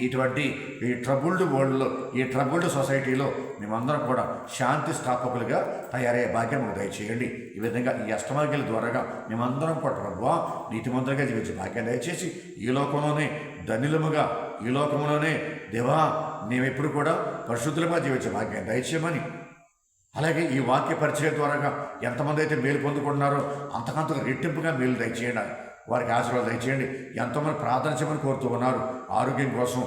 ఇటువంటి ఈ ట్రబుల్డ్ వరల్డ్లో, ఈ ట్రబుల్డ్ సొసైటీలో మేమందరం కూడా శాంతి స్థాపకులుగా తయారయ్యే భాగ్యం మాకు దయచేయండి. ఈ విధంగా ఈ అష్టమార్గాల ద్వారాగా మేమందరం కూడా ప్రభు నీతిమంతులుగా జీవించే భాగ్యాన్ని దయచేసి ఈ లోకంలోనే ధన్యులముగా, ఈ లోకంలోనే దేవా మేమెప్పుడు కూడా పరిశుద్ధులుగా జీవించే భాగ్యాన్ని దయచేయమని, అలాగే ఈ వాక్య పరిచయం ద్వారాగా ఎంతమంది అయితే మేలు పొందుకుంటున్నారో అంతకంతకు రెట్టింపుగా మేలు దయచేయండి, వారికి ఆశీర్వాదం దయచేయండి. ఎంతోమంది ప్రార్థన చేయమని కోరుతూ ఉన్నారు, ఆరోగ్యం కోసం,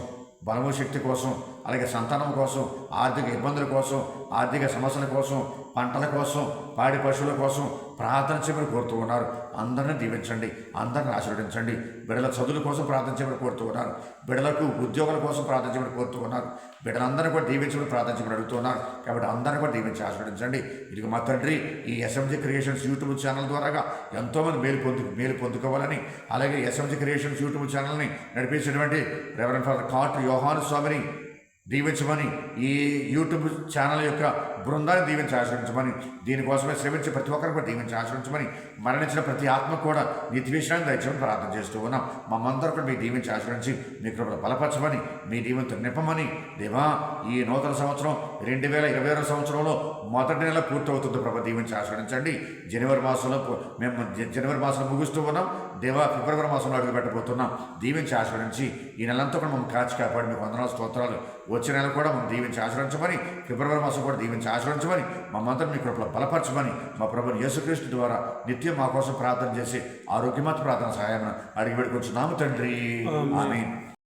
బలము శక్తి కోసం, అలాగే సంతానం కోసం, ఆర్థిక ఇబ్బందుల కోసం, ఆర్థిక సమస్యల కోసం, పంటల కోసం, పాడి పశువుల కోసం ప్రార్థన చేయమని కోరుతూ ఉన్నారు. అందరినీ దీవించండి, అందరిని ఆశీర్వదించండి. బిడ్డల చదువుల కోసం ప్రార్థన చేయమని కోరుతూ ఉన్నారు, బిడ్డలకు ఉద్యోగాల కోసం ప్రార్థన చేయమని కోరుతూ ఉన్నారు, బిడ్డలందరూ కూడా దీవించమని ప్రార్థన చేయమని అడుగుతున్నారు. కాబట్టి అందరినీ కూడా దీవించి ఆశీర్వదించండి. ఇది మా తండ్రి, ఈ ఎస్ఎంజీ క్రియేషన్స్ యూట్యూబ్ ఛానల్ ద్వారాగా ఎంతోమంది మేలు పొందుకోవాలని, అలాగే ఎస్ఎంజీ క్రియేషన్స్ యూట్యూబ్ ఛానల్ని నడిపించినటువంటి రెవరెండ్ ఫాదర్ కాటు యోహాను స్వామిని దీవించమని, ఈ యూట్యూబ్ ఛానల్ యొక్క బృందాన్ని దీవించి ఆశ్రయించమని, దీనికోసమే శ్రమించి ప్రతి ఒక్కరు కూడా దీవించి ఆశ్రయించమని, మరణించిన ప్రతి ఆత్మ కూడా నిత్యవిషయాన్ని దయచేయమని ప్రార్థన చేస్తూ ఉన్నాం. మమ్మందరూ కూడా మీ దీవించి ఆశ్రయించి మీ కృపను బలపరచమని, మీ దీవెనతో నింపమని. దేవా, ఈ నూతన సంవత్సరం 2026 సంవత్సరంలో మొదటి నెల పూర్తవుతుంది ప్రభు, దీవించి ఆశ్రయించండి. జనవరి మాసంలో ముగుస్తూ ఉన్నాం దేవా, ఫిబ్రవరి మాసంలో అడుగు పెట్టబోతున్నాం. దీవించి ఆశ్రయించి ఈ నెలంతా కూడా మమ్మల్ని కాచి కాపాడి మీకు వందనాలు, స్తోత్రాలు. వచ్చే నెల కూడా మనం దీవించి ఆశ్రయించమని, ఫిబ్రవరి మాసం కూడా దీవించి ఆశ్రయించమని, మమ్మందరం మీ కృపలో బలపరచమని, మా ప్రభుని యేసుక్రీస్తు ద్వారా నిత్యం మా కోసం ప్రార్థన చేసి ఆరోగ్యమత ప్రార్థన సహాయం అడిగి పెట్టుకుంటున్నాము తండ్రి. ఆమేన్.